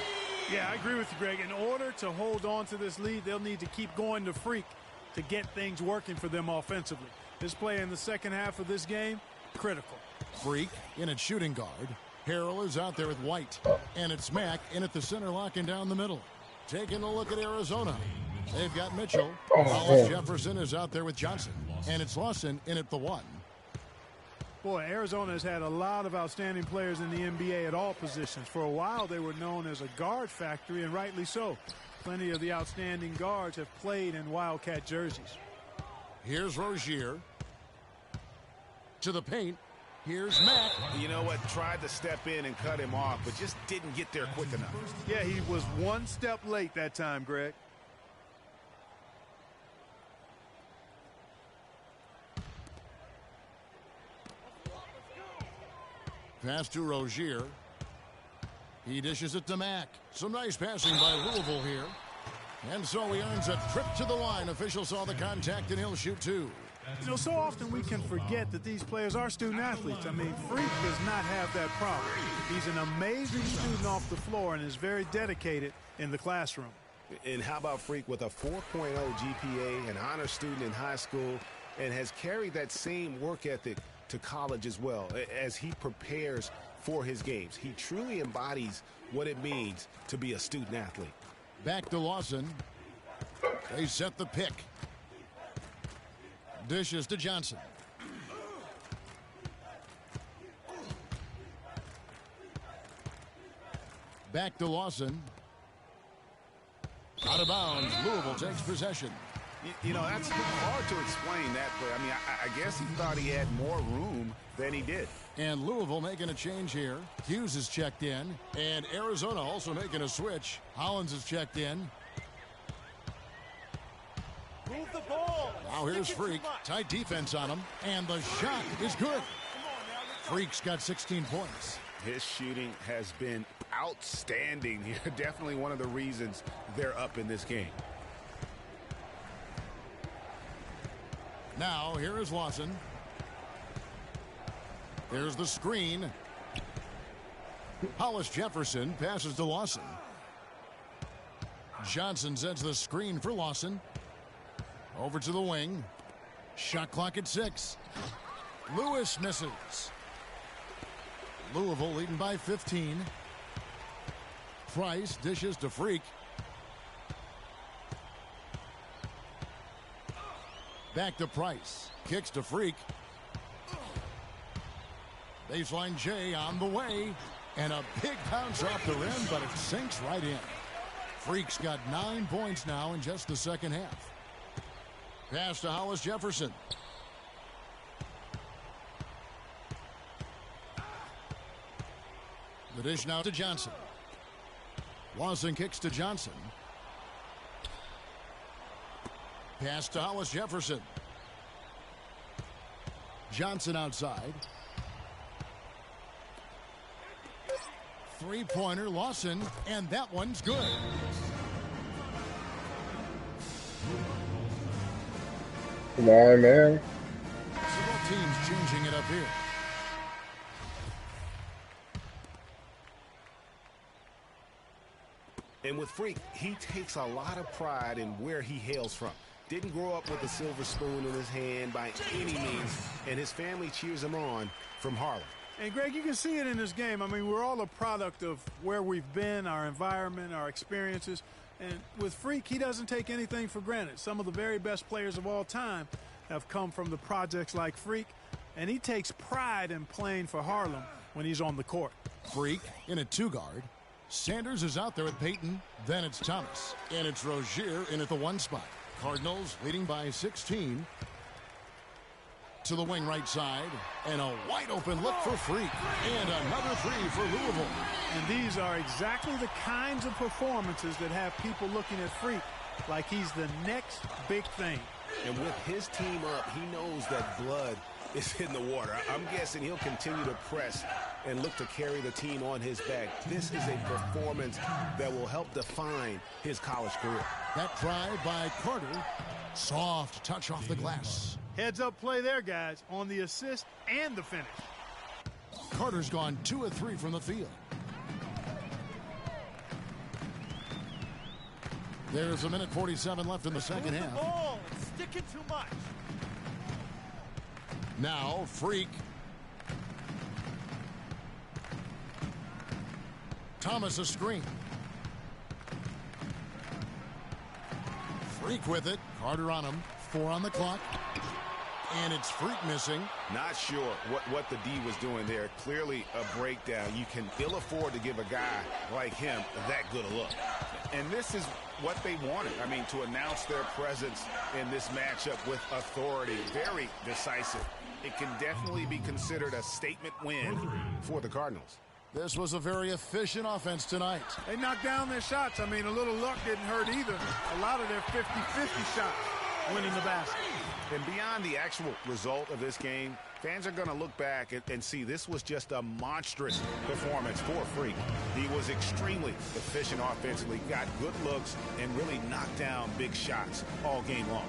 Yeah, I agree with you, Greg. In order to hold on to this lead, they'll need to keep going to Freak to get things working for them offensively. This play in the second half of this game, critical. Freak in at shooting guard. Harrell is out there with White. And it's Mack in at the center, locking down the middle. Taking a look at Arizona. They've got Mitchell. Hollis Jefferson is out there with Johnson. And it's Lawson in at the 1. Boy, Arizona has had a lot of outstanding players in the NBA at all positions. For a while, they were known as a guard factory, and rightly so. Plenty of the outstanding guards have played in Wildcat jerseys. Here's Rozier. To the paint. Here's Mack. You know what? Tried to step in and cut him off, but just didn't get there quick enough. Yeah, he was one step late that time, Greg. Pass to Rozier. He dishes it to Mack. Some nice passing by Louisville here. And so he earns a trip to the line. Official saw the contact, and he'll shoot 2. You know, so often we can forget that these players are student athletes. I mean, Freak does not have that problem. He's an amazing student off the floor and is very dedicated in the classroom. And how about Freak with a 4.0 GPA, an honor student in high school, and has carried that same work ethic to college as well as he prepares for his games. He truly embodies what it means to be a student athlete. Back to Lawson. They set the pick. Dishes to Johnson. Back to Lawson. Out of bounds. Louisville takes possession. You know, that's hard to explain that play. I mean, I guess he thought he had more room than he did. And Louisville making a change here. Hughes is checked in. And Arizona also making a switch. Hollins is checked in. Move the ball. Now here's Freak. Tight defense on him. And the shot is good. Freak's got 16 points. His shooting has been outstanding here. Definitely one of the reasons they're up in this game. Now here is Lawson. There's the screen. Hollis Jefferson passes to Lawson. Johnson sets the screen for Lawson. Over to the wing. Shot clock at 6. Lewis misses. Louisville leading by 15. Price dishes to Freak. Back to Price. Kicks to Freak. Baseline J on the way. And a big bounce off the rim, but it sinks right in. Freak's got 9 points now in just the second half. Pass to Hollis Jefferson. The dish now to Johnson. Lawson kicks to Johnson. Pass to Hollis Jefferson. Johnson outside. Three-pointer, Lawson, and that one's good. Come on, man. So both teams changing it up here. And with Freak, he takes a lot of pride in where he hails from. Didn't grow up with a silver spoon in his hand by any means, and his family cheers him on from Harlem. And, Greg, you can see it in this game. I mean, we're all a product of where we've been, our environment, our experiences. And with Freak, he doesn't take anything for granted. Some of the very best players of all time have come from the projects like Freak. and he takes pride in playing for Harlem when he's on the court. Freak in at 2-guard. Sanders is out there at Payton. Then it's Thomas. And it's Rozier in at the 1 spot. Cardinals leading by 16. To the wing right side. And a wide open look for Freak. And another 3 for Louisville. And these are exactly the kinds of performances that have people looking at Freak like he's the next big thing. And with his team up, he knows that blood is in the water. I'm guessing he'll continue to press and look to carry the team on his back. This is a performance that will help define his college career. That drive by Carter. Soft touch off the glass. Heads up play there, guys, on the assist and the finish. Carter's gone 2 of 3 from the field. There's a minute 47 left in the second half. Ball, it's sticking too much. Now, Freak. Thomas a screen. Freak with it. Carter on him. 4 on the clock. And it's Freak missing. Not sure what the D was doing there. Clearly a breakdown. You can ill afford to give a guy like him that good a look. And this is what they wanted. I mean, to announce their presence in this matchup with authority. Very decisive. It can definitely be considered a statement win for the Cardinals. This was a very efficient offense tonight. They knocked down their shots. I mean, a little luck didn't hurt either. A lot of their 50-50 shots went in the basket. And beyond the actual result of this game, fans are going to look back and see this was just a monstrous performance for Freak. He was extremely efficient offensively, got good looks, and really knocked down big shots all game long.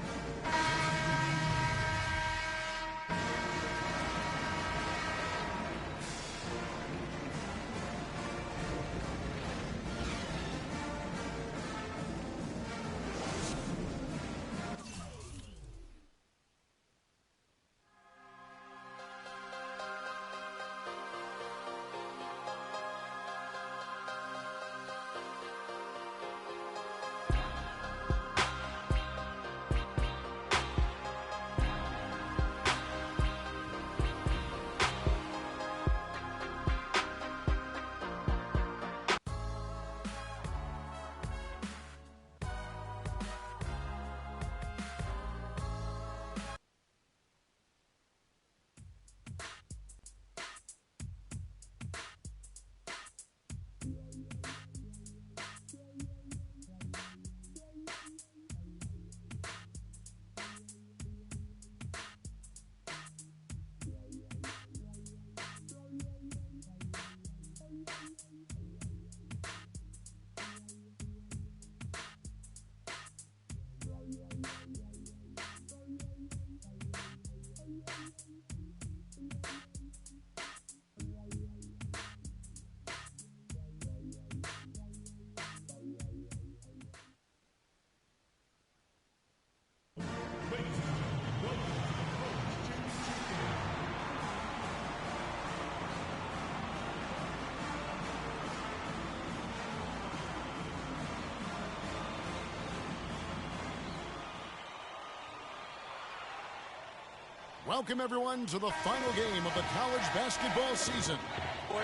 Welcome, everyone, to the final game of the college basketball season.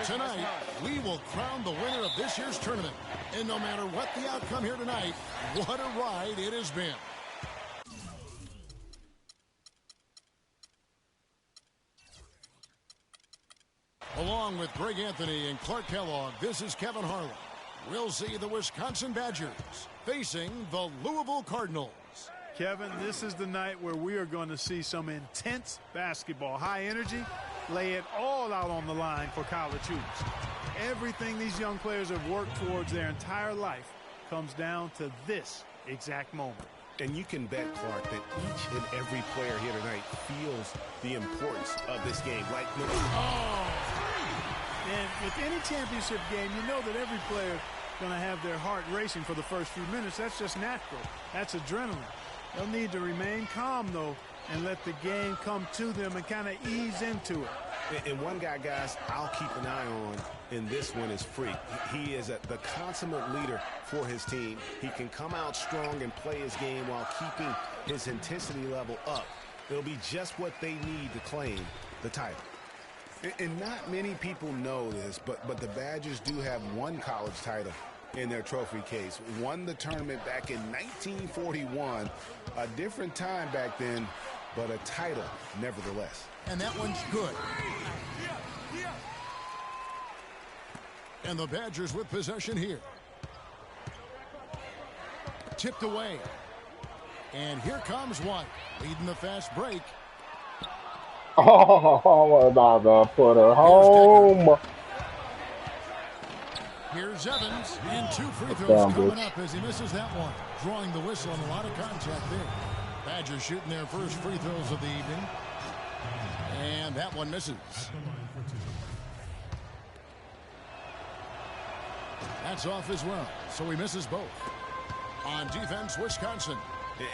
Tonight, we will crown the winner of this year's tournament. And no matter what the outcome here tonight, what a ride it has been. Along with Greg Anthony and Clark Kellogg, this is Kevin Harlan. We'll see the Wisconsin Badgers facing the Louisville Cardinals. Kevin, this is the night where we are going to see some intense basketball. High energy, lay it all out on the line for college hoops. Everything these young players have worked towards their entire life comes down to this exact moment. And you can bet, Clark, that each and every player here tonight feels the importance of this game. Like, and with any championship game, you know that every player is going to have their heart racing for the first few minutes. That's just natural. That's adrenaline. They'll need to remain calm, though, and let the game come to them and kind of ease into it. And one guy, guys, I'll keep an eye on in this one is Freak. He is the consummate leader for his team. He can come out strong and play his game while keeping his intensity level up. It'll be just what they need to claim the title. And not many people know this, but the Badgers do have one college title in their trophy case. Won the tournament back in 1941. A different time back then, but a title nevertheless. And that one's good. And the Badgers with possession here. Tipped away. And here comes one, leading the fast break. Oh, we're about to put her home. Here's Evans, and 2 free throws coming up as he misses that one. Drawing the whistle and a lot of contact there. Badgers shooting their first free throws of the evening. And that one misses. That's off as well, so he misses both. On defense, Wisconsin.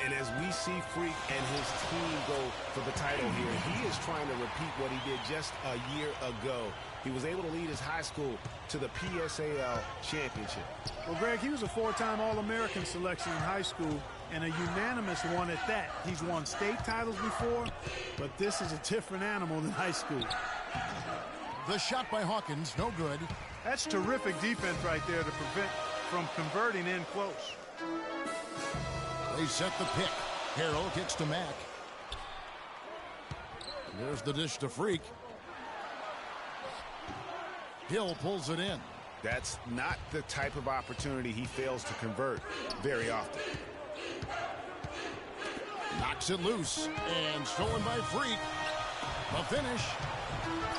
And as we see Freak and his team go for the title here, he is trying to repeat what he did just a year ago. He was able to lead his high school to the PSAL championship. Well, Greg, he was a 4-time All-American selection in high school and a unanimous one at that. He's won state titles before, but this is a different animal than high school. The shot by Hawkins, no good. That's terrific defense right there to prevent from converting in close. They set the pick. Harrell kicks to Mack. There's the dish to Freak. Hill pulls it in. That's not the type of opportunity he fails to convert very often. Knocks it loose and stolen by Freak. The finish.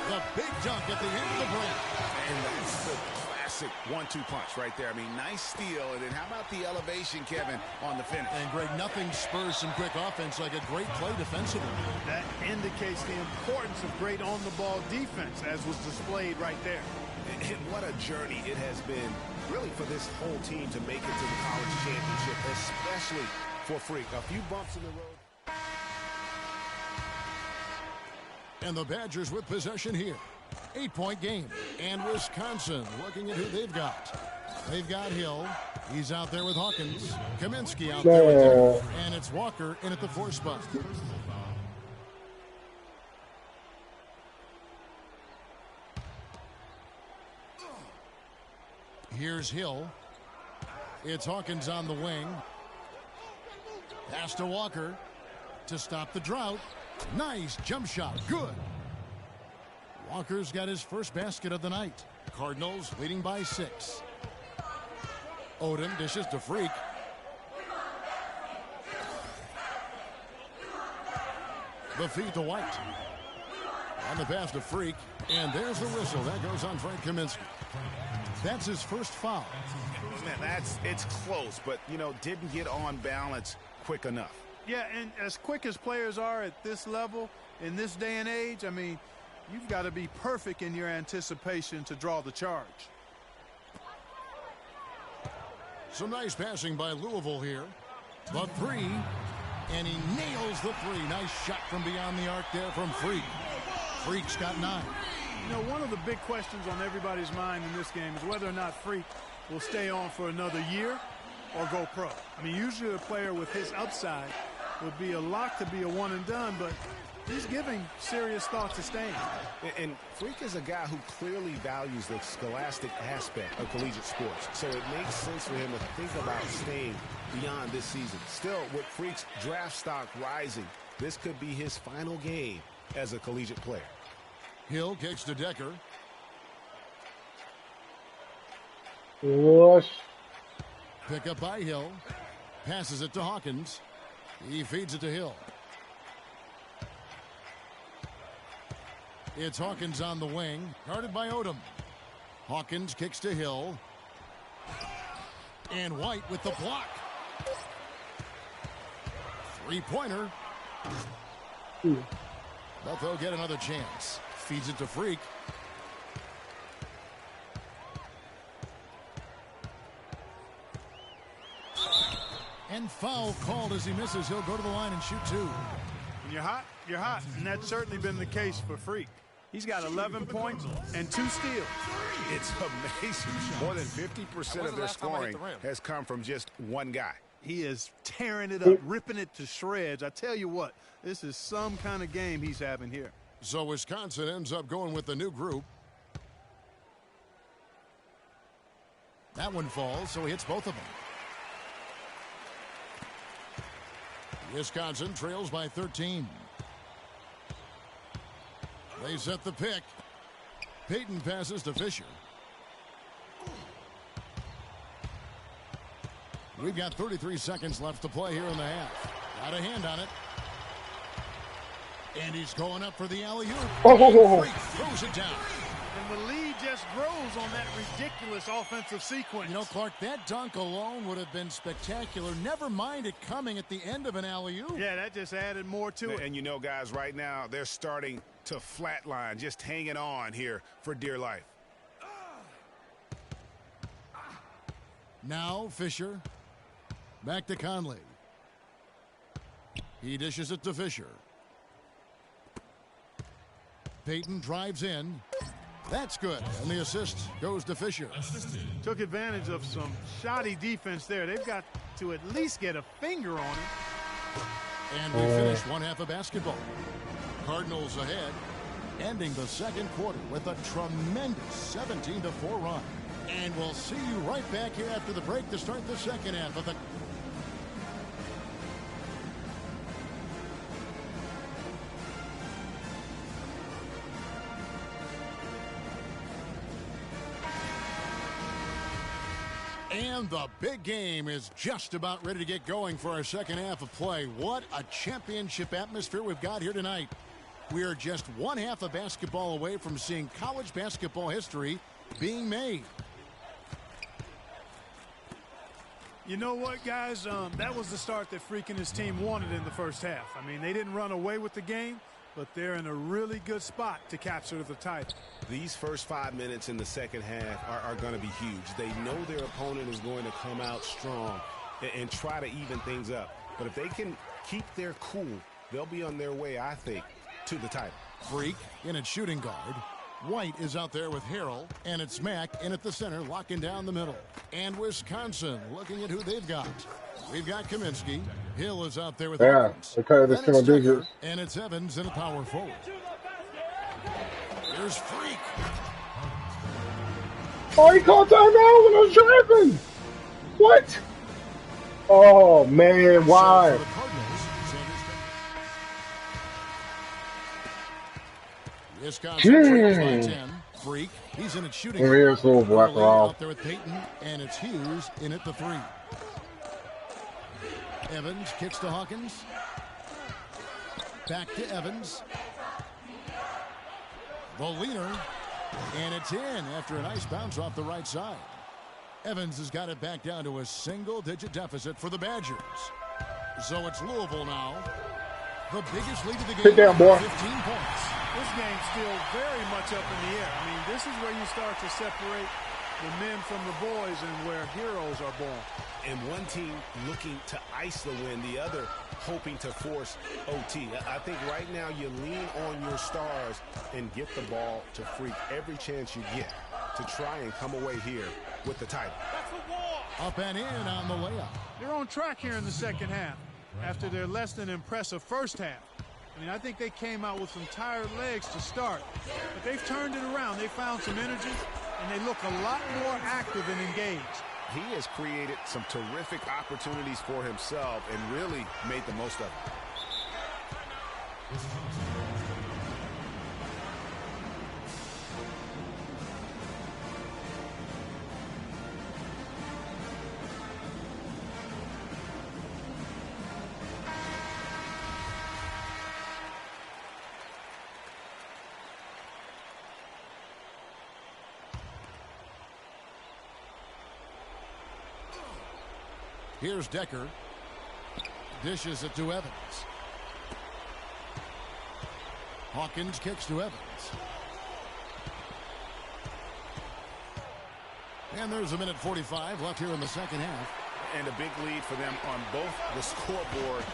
The big dunk at the end of the break. And that's the classic 1-2 punch right there. I mean, nice steal. And then how about the elevation, Kevin, on the finish? And, Greg, nothing spurs some quick offense like a great play defensively. That indicates the importance of great on-the-ball defense, as was displayed right there. And what a journey it has been, really, for this whole team to make it to the college championship, especially for Freak. A few bumps in the road. And the Badgers with possession here. 8-point game. And Wisconsin looking at who they've got. They've got Hill. He's out there with Hawkins. Kaminsky out there with him. And it's Walker in at the 4 spot. Here's Hill. It's Hawkins on the wing. Pass to Walker to stop the drought. Nice jump shot. Good. Walker's got his first basket of the night. Cardinals leading by 6. Odom dishes to Freak. The feed to White. On the pass to Freak. And there's the whistle. That goes on Frank Kaminsky. That's his first foul. Man, it's close, but, didn't get on balance quick enough. Yeah, and as quick as players are at this level, in this day and age, I mean, you've got to be perfect in your anticipation to draw the charge. Some nice passing by Louisville here. The 3, and he nails the 3. Nice shot from beyond the arc there from Freak. Freak's got 9. One of the big questions on everybody's mind in this game is whether or not Freak will stay on for another year or go pro. I mean, usually a player with his upside would be a lock to be a one and done, but he's giving serious thought to staying. And Freak is a guy who clearly values the scholastic aspect of collegiate sports, so it makes sense for him to think about staying beyond this season. Still, with Freak's draft stock rising, this could be his final game as a collegiate player. Hill kicks to Decker. Rush. Pick up by Hill. Passes it to Hawkins. He feeds it to Hill. It's Hawkins on the wing. Guarded by Odom. Hawkins kicks to Hill. And White with the block. 3-pointer. But they'll get another chance. Feeds it to Freak. And foul called as he misses. He'll go to the line and shoot 2. When you're hot, you're hot. And that's certainly been the case for Freak. He's got 11 points and 2 steals. It's amazing. More than 50% of their scoring has come from just one guy. He is tearing it up, ripping it to shreds. I tell you what, this is some kind of game he's having here. So Wisconsin ends up going with the new group. That one falls, so he hits both of them. Wisconsin trails by 13. They set the pick. Peyton passes to Fisher. We've got 33 seconds left to play here in the half. Got a hand on it. And he's going up for the alley-oop. Oh. Throws it down. And the lead just grows on that ridiculous offensive sequence. You know, Clark, that dunk alone would have been spectacular. Never mind it coming at the end of an alley-oop. Yeah, that just added more to it. And you know, guys, right now they're starting to flatline, just hanging on here for dear life. Now Fisher. Back to Conley. He dishes it to Fisher. Peyton drives in. That's good. And the assist goes to Fisher. Took advantage of some shoddy defense there. They've got to at least get a finger on it. And we finish one half of basketball. Cardinals ahead, ending the second quarter with a tremendous 17-4 run. And we'll see you right back here after the break to start the second half of the... And the big game is just about ready to get going for our second half of play. What a championship atmosphere we've got here tonight. We are just one half of basketball away from seeing college basketball history being made. You know what, guys? That was the start that Freak and his team wanted in the first half. I mean, they didn't run away with the game, but they're in a really good spot to capture the title. These first 5 minutes in the second half are going to be huge. They know their opponent is going to come out strong and try to even things up. But if they can keep their cool, they'll be on their way, I think, to the title. Freak in at shooting guard. White is out there with Harrell, and it's Mack in at the center, locking down the middle. And Wisconsin looking at who they've got. We've got Kaminsky. Hill is out there with Evans. Okay, that's single digits. And it's Evans in a power forward. Here's Freak. Oh, he called timeout when I was driving. What? Oh, man, why? Wisconsin trails by 10. Freak. He's in at shooting. Here's little black out there with Peyton, and it's Hughes in at the 3. Evans kicks to Hawkins. Back to Evans. The leader, and it's in after a nice bounce off the right side. Evans has got it back down to a single-digit deficit for the Badgers. So it's Louisville now. The biggest lead of the game. Sit down, boy. 15 points. This game's still very much up in the air. I mean, this is where you start to separate the men from the boys and where heroes are born. And one team looking to ice the win, the other hoping to force OT. I think right now you lean on your stars and get the ball to Freak every chance you get to try and come away here with the title. Up and in on the layup. They're on track here in the second half after their less than impressive first half. I mean, I think they came out with some tired legs to start, but they've turned it around. They found some energy, and they look a lot more active and engaged. He has created some terrific opportunities for himself and really made the most of it. Here's Decker. Dishes it to Evans. Hawkins kicks to Evans. And there's a minute 45 left here in the second half. And a big lead for them on both the scoreboard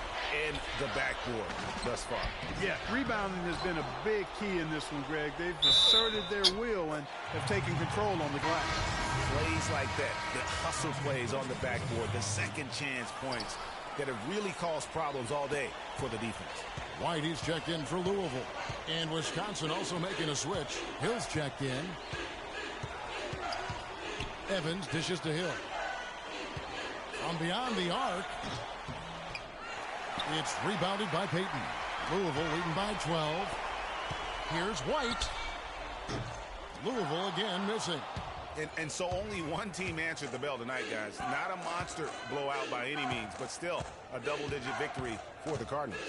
and the backboard thus far. Yeah, rebounding has been a big key in this one, Greg. They've asserted their will and have taken control on the glass. Plays like that, the hustle plays on the backboard, the second chance points that have really caused problems all day for the defense. Whitey's checked in for Louisville. And Wisconsin also making a switch. Hill's checked in. Evans dishes to Hill. From beyond the arc. It's rebounded by Payton. Louisville leading by 12. Here's White. Louisville again missing. And so only one team answered the bell tonight, guys. Not a monster blowout by any means, but still a double-digit victory for the Cardinals.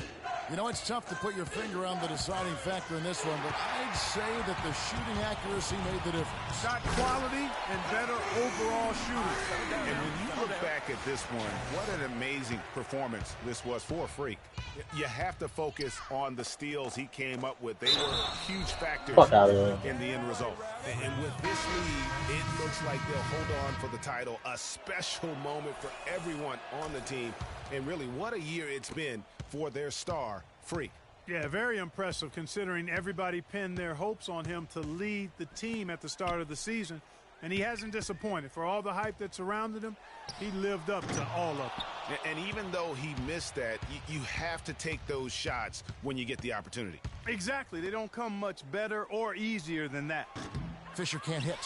You know, it's tough to put your finger on the deciding factor in this one, but I'd say that the shooting accuracy made the difference. Shot quality and better overall shooting. And when you look back at this one, what an amazing performance this was for Freak. You have to focus on the steals he came up with. They were huge factors in the end result. And with this lead, it looks like they'll hold on for the title. A special moment for everyone on the team. And really, what a year it's been for their star, Freak. Yeah, very impressive considering everybody pinned their hopes on him to lead the team at the start of the season. And he hasn't disappointed. For all the hype that surrounded him, he lived up to all of it. And even though he missed that, you have to take those shots when you get the opportunity. Exactly. They don't come much better or easier than that. Fisher can't hit.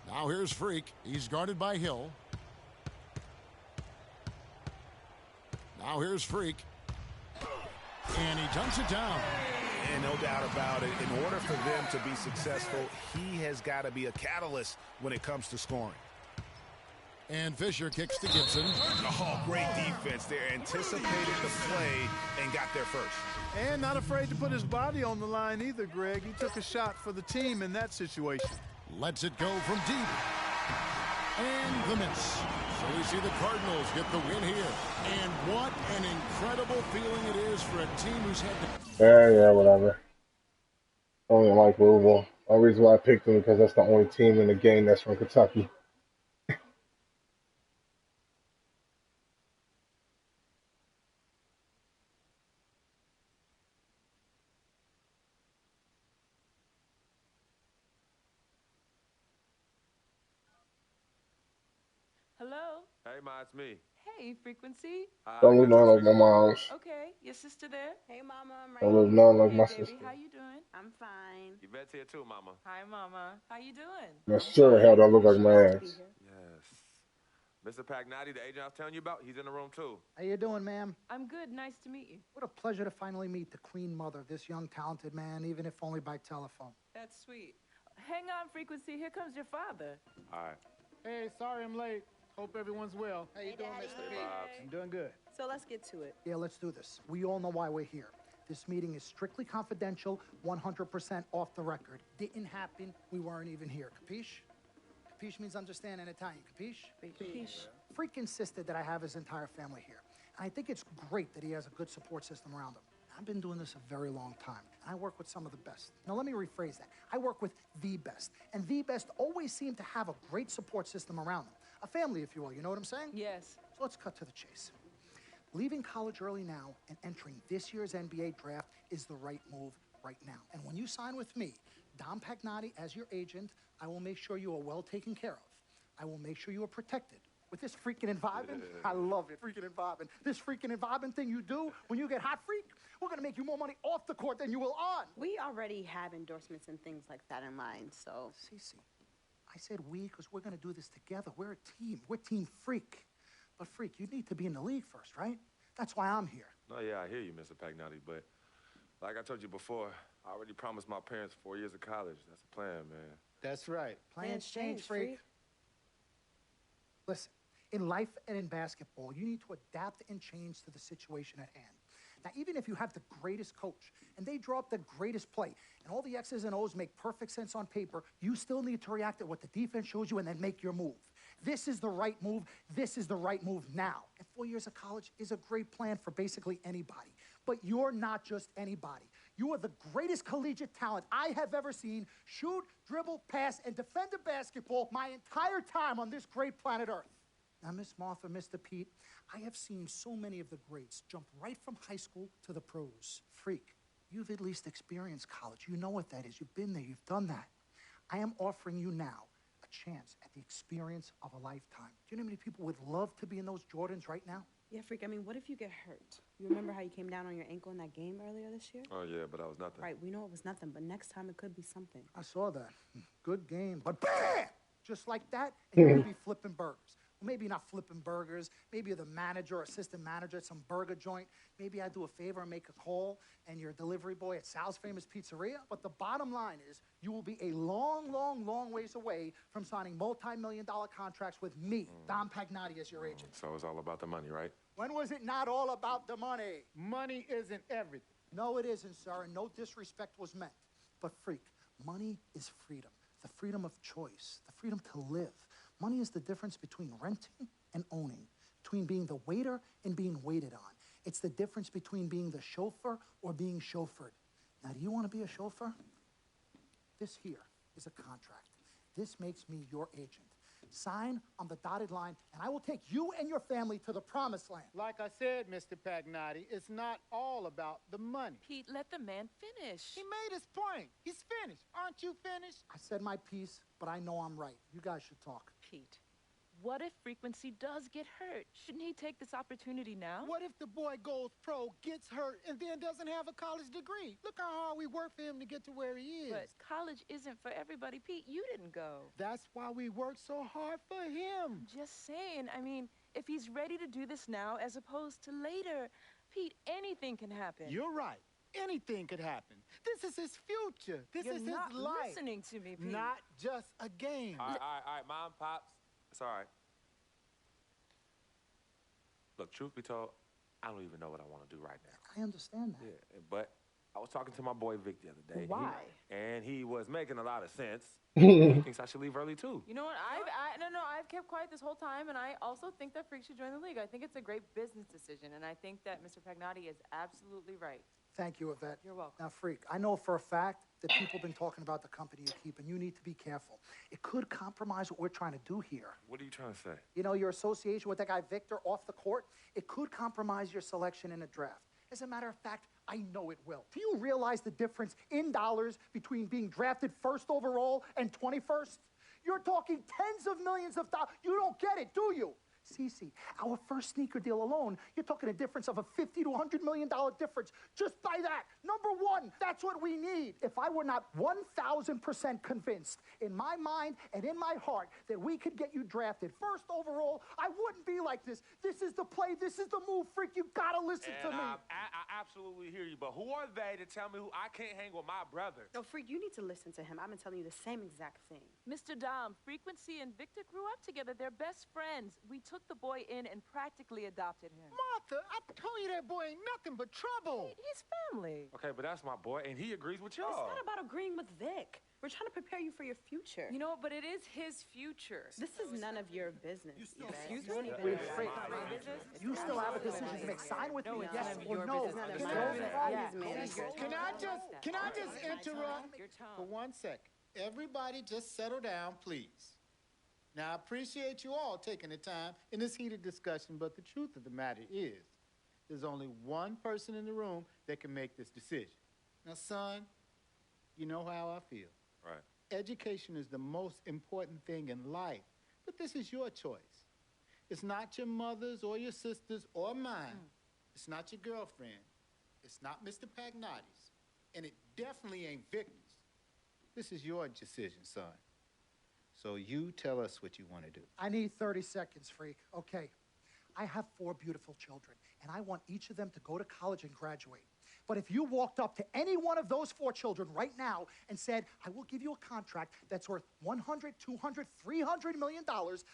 Now here's Freak. He's guarded by Hill. Now here's Freak. And he dunks it down. And no doubt about it, in order for them to be successful, he has got to be a catalyst when it comes to scoring. And Fisher kicks to Gibson. Oh, great defense there. Anticipated the play and got there first. And not afraid to put his body on the line either, Greg. He took a shot for the team in that situation. Lets it go from deep. And the miss. So we see the Cardinals get the win here. And what an incredible feeling it is for a team who's had to... Yeah, whatever. I only like Louisville. The only reason why I picked them because that's the only team in the game that's from Kentucky. Hello? Hey, Ma, it's me. Hey, Frequency. Don't look nothing like my mom's. Okay, your sister there? Hey, Mama, I'm right Don't look nothing like my Hey, baby, sister. how you doing? I'm fine. Yvette's here too, Mama. Hi, Mama. How you doing? I sure hell don't look like my ass. Yes. Mr. Pagnotti, the agent I was telling you about, he's in the room too. How you doing, ma'am? I'm good. Nice to meet you. What a pleasure to finally meet the queen mother of this young, talented man, even if only by telephone. That's sweet. Hang on, Frequency. Here comes your father. All right. Hey, sorry I'm late. Hope everyone's well. How you doing, Mr. B? I'm doing good. So let's get to it. Yeah, let's do this. We all know why we're here. This meeting is strictly confidential, 100% off the record. Didn't happen. We weren't even here. Capiche? Capiche means understand in Italian. Capiche? Capiche. Freak insisted that I have his entire family here. And I think it's great that he has a good support system around him. I've been doing this a very long time, and I work with some of the best. Now, let me rephrase that. I work with the best, and the best always seem to have a great support system around them. A family, if you will. You know what I'm saying? Yes. So let's cut to the chase. Leaving college early now and entering this year's NBA draft is the right move right now. And when you sign with me, Dom Pagnotti, as your agent, I will make sure you are well taken care of. I will make sure you are protected. With this freaking environment, I love it, freaking environment. This freaking environment thing you do when you get hot, Freak, we're going to make you more money off the court than you will on. We already have endorsements and things like that in line, so... Cece, I said we because we're going to do this together. We're a team. We're Team Freak. But, Freak, you need to be in the league first, right? That's why I'm here. No, yeah, I hear you, Mr. Pagnotti, but like I told you before, I already promised my parents 4 years of college. That's the plan, man. That's right. Plans change, Freak. Listen, in life and in basketball, you need to adapt and change to the situation at hand. Now, even if you have the greatest coach and they draw up the greatest play and all the X's and O's make perfect sense on paper, you still need to react to what the defense shows you and then make your move. This is the right move. This is the right move now. And 4 years of college is a great plan for basically anybody. But you're not just anybody. You are the greatest collegiate talent I have ever seen shoot, dribble, pass, and defend a basketball my entire time on this great planet Earth. Now, Miss Martha, Mr. Pete, I have seen so many of the greats jump right from high school to the pros. Freak, You've at least experienced college. You know what that is. You've been there. You've done that. I am offering you now a chance at the experience of a lifetime. Do you know how many people would love to be in those Jordans right now? Yeah, Freak, I mean, what if you get hurt? You remember how you came down on your ankle in that game earlier this year? Oh, yeah, but that was nothing. Right, we know it was nothing, but next time it could be something. I saw that. Good game. But bam! Just like that, and you're going to be flipping burgers. Well, maybe not flipping burgers. Maybe you're the manager or assistant manager at some burger joint. Maybe I do a favor and make a call, and you're a delivery boy at Sal's Famous Pizzeria. But the bottom line is you will be a long, long, long ways away from signing multi-million-dollar contracts with me, Dom Pagnotti, as your agent. So it's all about the money, right? When was it not all about the money? Money isn't everything. No, it isn't, sir, and no disrespect was meant. But, Freak, money is freedom. The freedom of choice, the freedom to live. Money is the difference between renting and owning, between being the waiter and being waited on. It's the difference between being the chauffeur or being chauffeured. Now, do you want to be a chauffeur? This here is a contract. This makes me your agent. Sign on the dotted line, and I will take you and your family to the promised land. Like I said, Mr. Pagnotti, it's not all about the money. Pete, let the man finish. He made his point. He's finished. Aren't you finished? I said my piece, but I know I'm right. You guys should talk. Pete, what if Frequency does get hurt? Shouldn't he take this opportunity now? What if the boy goes pro, gets hurt, and then doesn't have a college degree? Look how hard we work for him to get to where he is. But college isn't for everybody. Pete, you didn't go. That's why we work so hard for him. Just saying. I mean, if he's ready to do this now as opposed to later, Pete, anything can happen. You're right. Anything could happen. This is his future. This You're is not his life. listening to me, Pete. Not just a game. All right, Mom, Pops. It's all right. Look, truth be told, I don't even know what I want to do right now. I understand that. Yeah, but I was talking to my boy Vic the other day. Why? And he was making a lot of sense. He thinks I should leave early, too. You know what? I've kept quiet this whole time, and I also think that Freak should join the league. I think it's a great business decision, and I think that Mr. Pagnotti is absolutely right. Thank you, Yvette. You're welcome. Now, Freak, I know for a fact that people have been talking about the company you keep, and you need to be careful. It could compromise what we're trying to do here. What are you trying to say? You know, your association with that guy Victor off the court, it could compromise your selection in a draft. As a matter of fact, I know it will. Do you realize the difference in dollars between being drafted first overall and 21st? You're talking tens of millions of dollars. You don't get it, do you? Cece, our first sneaker deal alone, you're talking a difference of a $50 to $100 million difference just by that. Number one, that's what we need. If I were not 1,000% convinced in my mind and in my heart that we could get you drafted first overall, I wouldn't be like this. This is the play. This is the move, Freak. You gotta listen to me. I absolutely hear you, but who are they to tell me who I can't hang with my brother? No, Freak, you need to listen to him. I've been telling you the same exact thing. Mr. Dom, Frequency and Victor grew up together. They're best friends. We took the boy in and practically adopted him. Martha, I told you that boy ain't nothing but trouble. He's family. Okay, but that's my boy, and he agrees with y'all. It's not about agreeing with Vic. We're trying to prepare you for your future. You know, but it is his future. This is none of your business. Excuse me? Don't even Wait, know Freak, why. you still have a decision to make. Sign with me, yes of or your no. business. None of Can my I- business. Can I just interrupt Your tone. for 1 second? Everybody just settle down, please. Now, I appreciate you all taking the time in this heated discussion, but the truth of the matter is, there's only one person in the room that can make this decision. Now, son, you know how I feel. Right. Education is the most important thing in life, but this is your choice. It's not your mother's or your sister's or mine. It's not your girlfriend. It's not Mr. Pagnotti's. And it definitely ain't Victor's. This is your decision, son. So you tell us what you want to do. I need 30 seconds, Freak. Okay. I have 4 beautiful children, and I want each of them to go to college and graduate. But if you walked up to any one of those 4 children right now and said, I will give you a contract that's worth $100, $200, $300 million,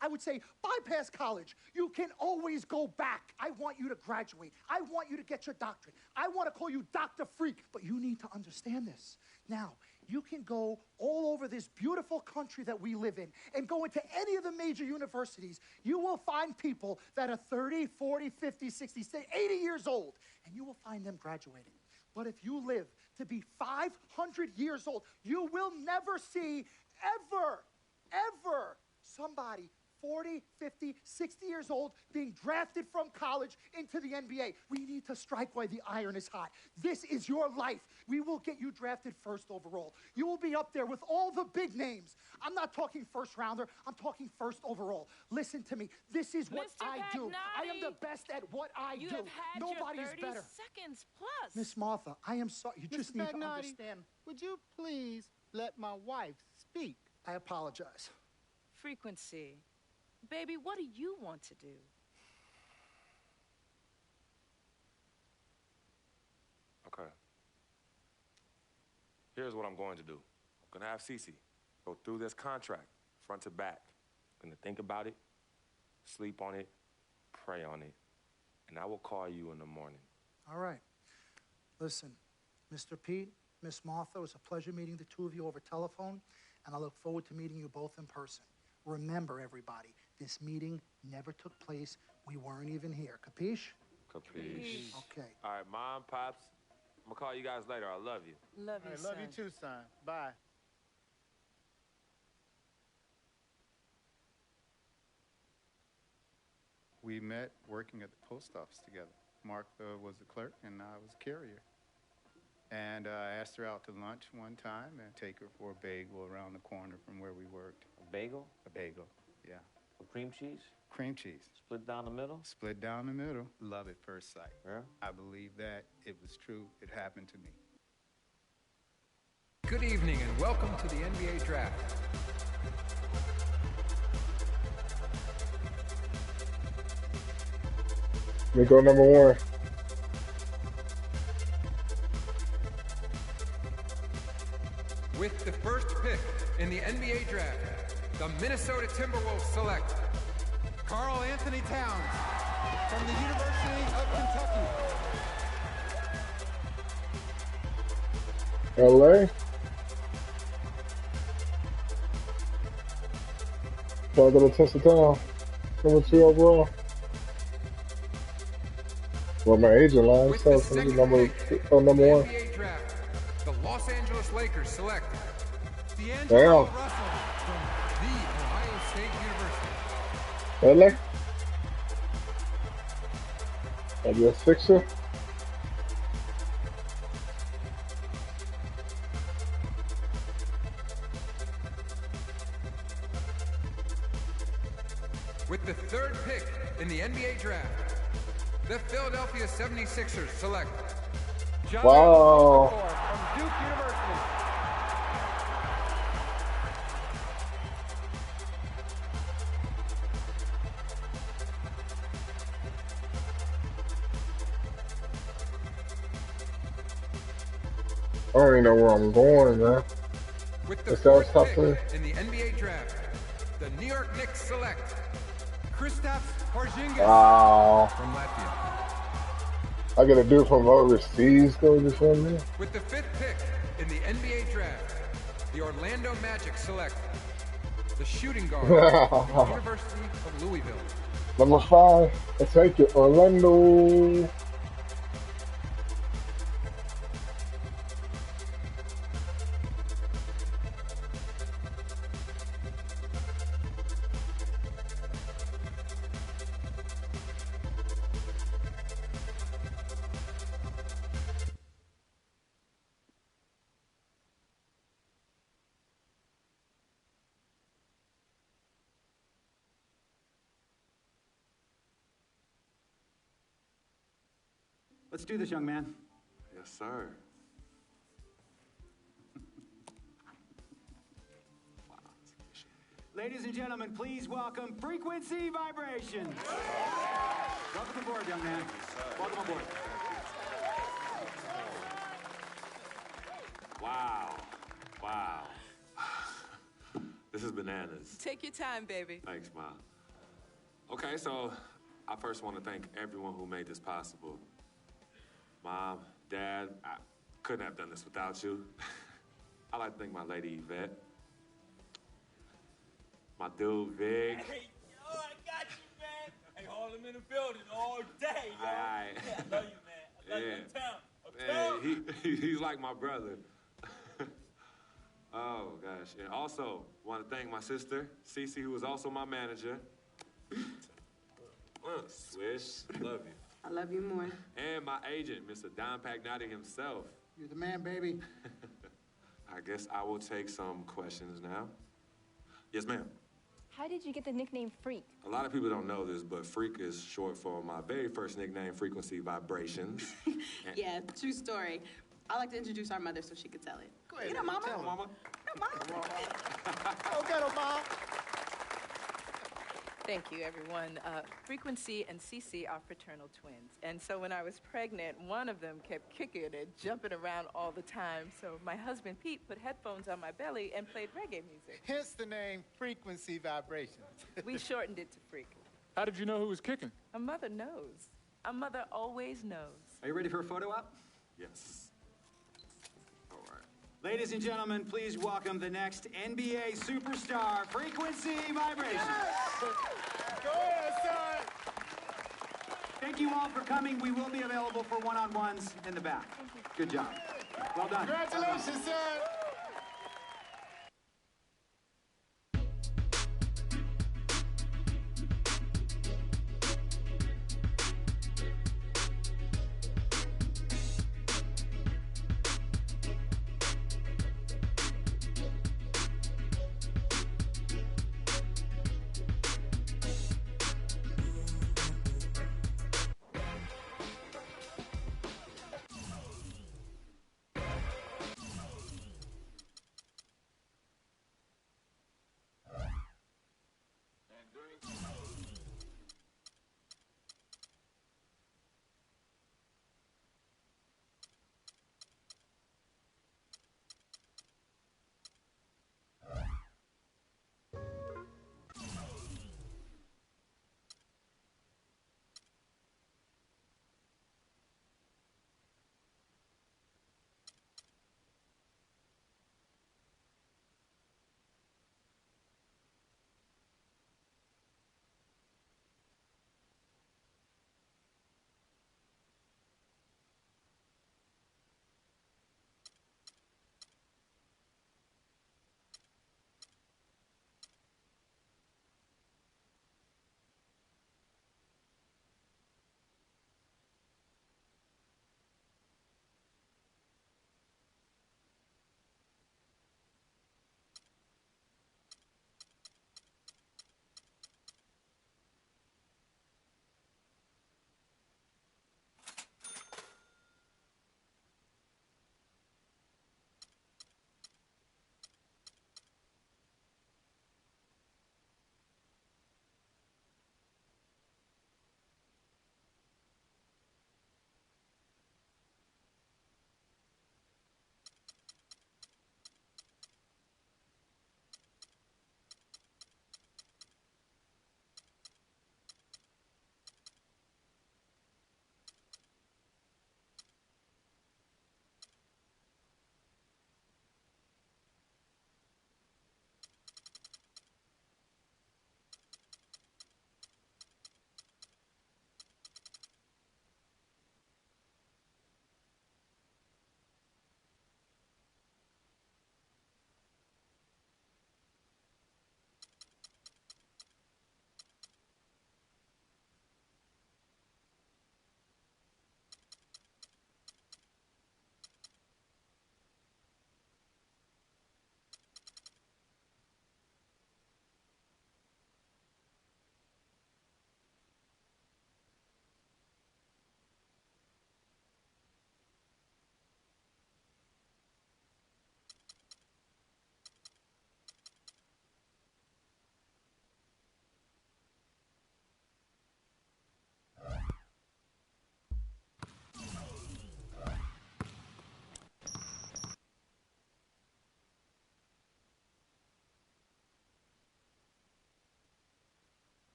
I would say, bypass college. You can always go back. I want you to graduate. I want you to get your doctorate. I want to call you Dr. Freak, but you need to understand this. Now, you can go all over this beautiful country that we live in and go into any of the major universities. You will find people that are 30, 40, 50, 60, 80 years old, and you will find them graduating. But if you live to be 500 years old, you will never see ever somebody 40, 50, 60 years old being drafted from college into the NBA. We need to strike while the iron is hot. This is your life. We will get you drafted first overall. You will be up there with all the big names. I'm not talking first rounder. I'm talking first overall. Listen to me. This is what I do. I am the best at what I do. You have had Nobody your is 30 better. seconds plus. Miss Martha, I am sorry. You just Mr. need to Pagnotti, understand. would you please let my wife speak? I apologize. Frequency. Baby, what do you want to do? Okay. Here's what I'm going to do. I'm going to have Cece go through this contract, front to back. I'm going to think about it, sleep on it, pray on it, and I will call you in the morning. All right. Listen, Mr. Pete, Miss Martha, it was a pleasure meeting the two of you over telephone, and I look forward to meeting you both in person. Remember, everybody, this meeting never took place. We weren't even here. Capiche? Capiche. Okay. All right, Mom, Pops, I'm going to call you guys later. I love you. Love you, I love you too, son. Bye. We met working at the post office together. Mark was the clerk, and I was a carrier. And I asked her out to lunch one time and take her for a bagel around the corner from where we worked. A bagel? A bagel, yeah. With cream cheese? Cream cheese. Split down the middle? Split down the middle. Love at first sight. Yeah? I believe that. It was true. It happened to me. Good evening and welcome to the NBA Draft. We go number one. With the first pick in the NBA Draft, the Minnesota Timberwolves select Karl Anthony Towns from the University of Kentucky. LA. So I got to test it down. Number 2 overall. Well, my agent line tells me number 1. NBA Draft, the Los Angeles Lakers select D'Angelo Damn. Russell from the Ohio State University. LA. I'll be a Sixer. With the third pick in the NBA Draft, the Philadelphia 76ers select John Wow. from Duke University. I don't even know where I'm going, man. With the If that was fourth tough pick for me. in the NBA Draft, the New York Knicks select Kristaps Porzingis Wow. from Latvia. I got a dude from overseas go this one, man. With the fifth pick in the NBA Draft, the Orlando Magic select the shooting guard from the University of Louisville. Number 5, I take it, Orlando. Let's do this, young man. Yes, sir. Ladies and gentlemen, please welcome Frequency Vibrations. Welcome aboard, young man. Welcome aboard. Wow. Wow. This is bananas. Take your time, baby. Thanks, Mom. Okay, so I first want to thank everyone who made this possible. Mom, Dad, I couldn't have done this without you. I'd like to thank my lady Yvette, my dude Vig. Hey, yo, I got you, man. Hey, hold him in the building all day, yo. Aye. Yeah, I love you, man. I love you. Yeah. Uptown. Man, he's like my brother. Oh, gosh. And also, want to thank my sister, Cece, who was also my manager. Swish, love you. I love you more. And my agent, Mr. Don Pagnotti himself. You're the man, baby. I guess I will take some questions now. Yes, ma'am. How did you get the nickname Freak? A lot of people don't know this, but Freak is short for my very first nickname, Frequency Vibrations. Yeah, true story. I like to introduce our mother so she could tell it. Go ahead. Get her, Mama. Tell her, Mama. Oh, get her, Mom. Thank you, everyone. Frequency and Cece are fraternal twins. And so when I was pregnant, one of them kept kicking and jumping around all the time. So my husband, Pete, put headphones on my belly and played reggae music. Hence the name Frequency Vibrations. We shortened it to Freak. How did you know who was kicking? A mother knows. A mother always knows. Are you ready for a photo op? Yes. All right. Ladies and gentlemen, please welcome the next NBA superstar, Frequency Vibrations. Go ahead, son. Thank you all for coming. We will be available for one-on-ones in the back. Good job. Well done. Congratulations, son.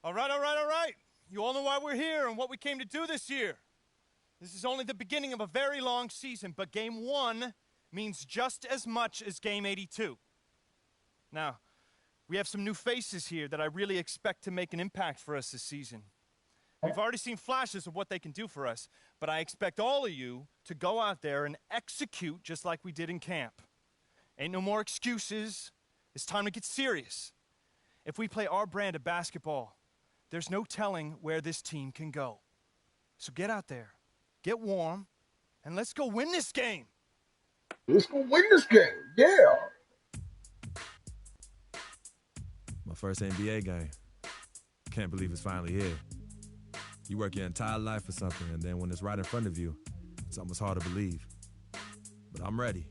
All right. You all know why we're here and what we came to do this year. This is only the beginning of a very long season, but Game 1 means just as much as Game 82. Now, We have some new faces here that I really expect to make an impact for us this season. We've already seen flashes of what they can do for us, but I expect all of you to go out there and execute just like we did in camp. Ain't no more excuses. It's time to get serious. If we play our brand of basketball, there's no telling where this team can go. So get out there, get warm, and let's go win this game. Let's go win this game. Yeah. My first NBA game. Can't believe it's finally here. You work your entire life for something, and then when it's right in front of you, it's almost hard to believe. But I'm ready.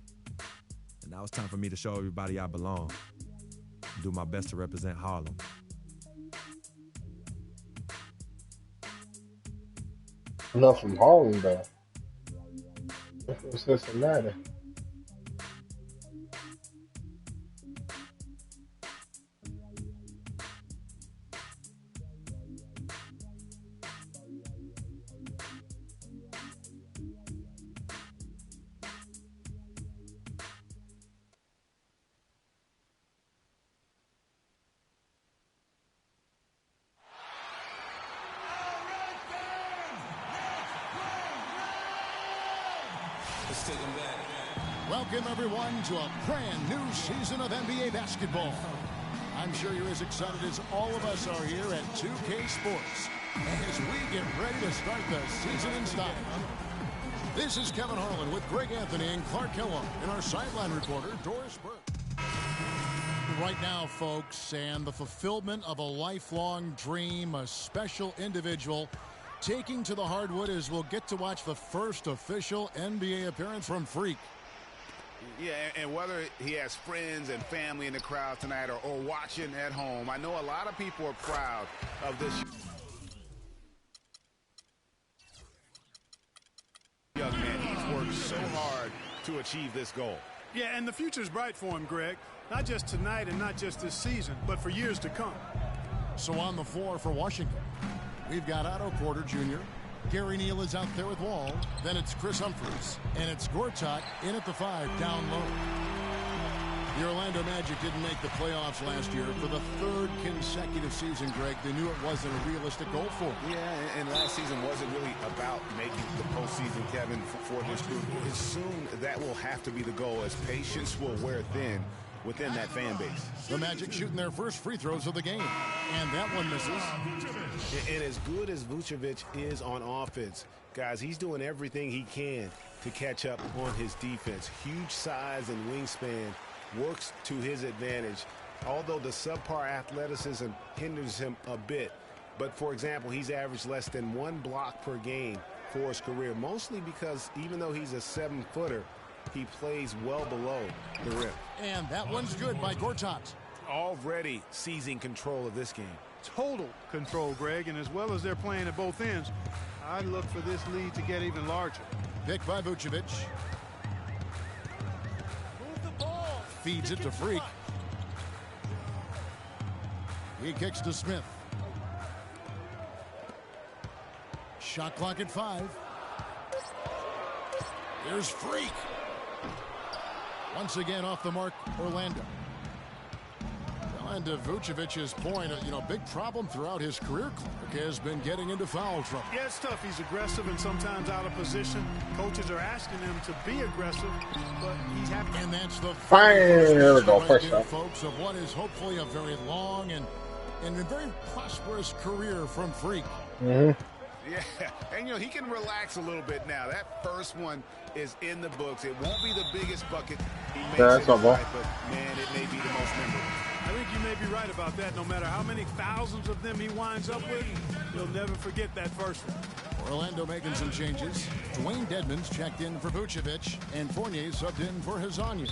And now it's time for me to show everybody I belong. And do my best to represent Harlem. Not from Harlem, though. I'm from Cincinnati. Welcome, everyone, to a brand new season of NBA basketball. I'm sure you're as excited as all of us are here at 2K Sports as we get ready to start the season in style. This is Kevin Harlan with Greg Anthony and Clark Kellogg and our sideline reporter, Doris Burke. Right now, folks, and the fulfillment of a lifelong dream, a special individual taking to the hardwood as we'll get to watch the first official NBA appearance from Freak. Yeah, and whether he has friends and family in the crowd tonight or watching at home, I know a lot of people are proud of this young man. He's worked so hard to achieve this goal. Yeah, and the future's bright for him, Greg. Not just tonight and not just this season, but for years to come. So on the floor for Washington, we've got Otto Porter Jr., Gary Neal is out there with Wall. Then it's Chris Humphries. And it's Gortat in at the 5, down low. The Orlando Magic didn't make the playoffs last year. For the third consecutive season, Greg, they knew it wasn't a realistic goal for them. Yeah, and last season wasn't really about making the postseason, Kevin, for this group. Soon that will have to be the goal as patience will wear thin within that fan base. The Magic shooting their first free throws of the game. And that one misses. And as good as Vucevic is on offense, guys, he's doing everything he can to catch up on his defense. Huge size and wingspan works to his advantage, although the subpar athleticism hinders him a bit. But, for example, he's averaged less than 1 block per game for his career, mostly because even though he's a 7-footer, he plays well below the rim. And that one's good by Gortat. Already seizing control of this game. Total control, Greg, and as well as they're playing at both ends, I look for this lead to get even larger. Pick by Vucevic. Feeds it to Freak. He kicks to Smith. Shot clock at 5. Here's Freak. Once again off the mark, Orlando. And to Vucevic's point, big problem throughout his career, Clark, has been getting into foul trouble. Yeah, it's tough. He's aggressive and sometimes out of position. Coaches are asking him to be aggressive, but he's happy. And that's the there we go, first time, folks, of what is hopefully a very long and a very prosperous career from Freak. Mm-hmm. Yeah, and he can relax a little bit now. That first one is in the books. It won't be the biggest bucket he makes in his life, but man, it may be the most memorable. I think you may be right about that. No matter how many thousands of them he winds up with, he'll never forget that first one. Orlando making some changes. Dwayne Dedmon's checked in for Vucevic, and Fournier subbed in for Hezonja.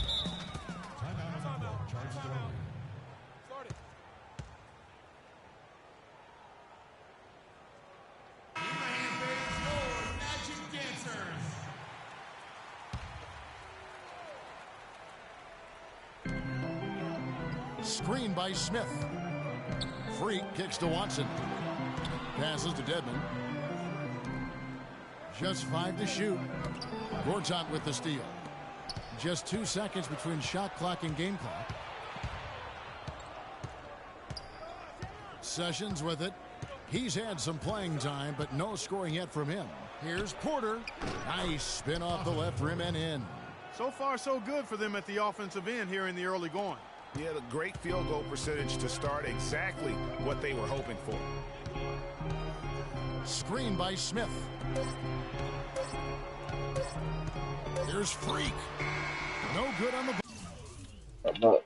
Screen by Smith. Freak kicks to Watson. Passes to Dedmon. Just 5 to shoot. Gortat with the steal. Just 2 seconds between shot clock and game clock. Sessions with it. He's had some playing time, but no scoring yet from him. Here's Porter. Nice spin off the left rim and in. So far, so good for them at the offensive end here in the early going. Yeah, the great field goal percentage to start, exactly what they were hoping for. Screen by Smith. Here's Freak. No good on the...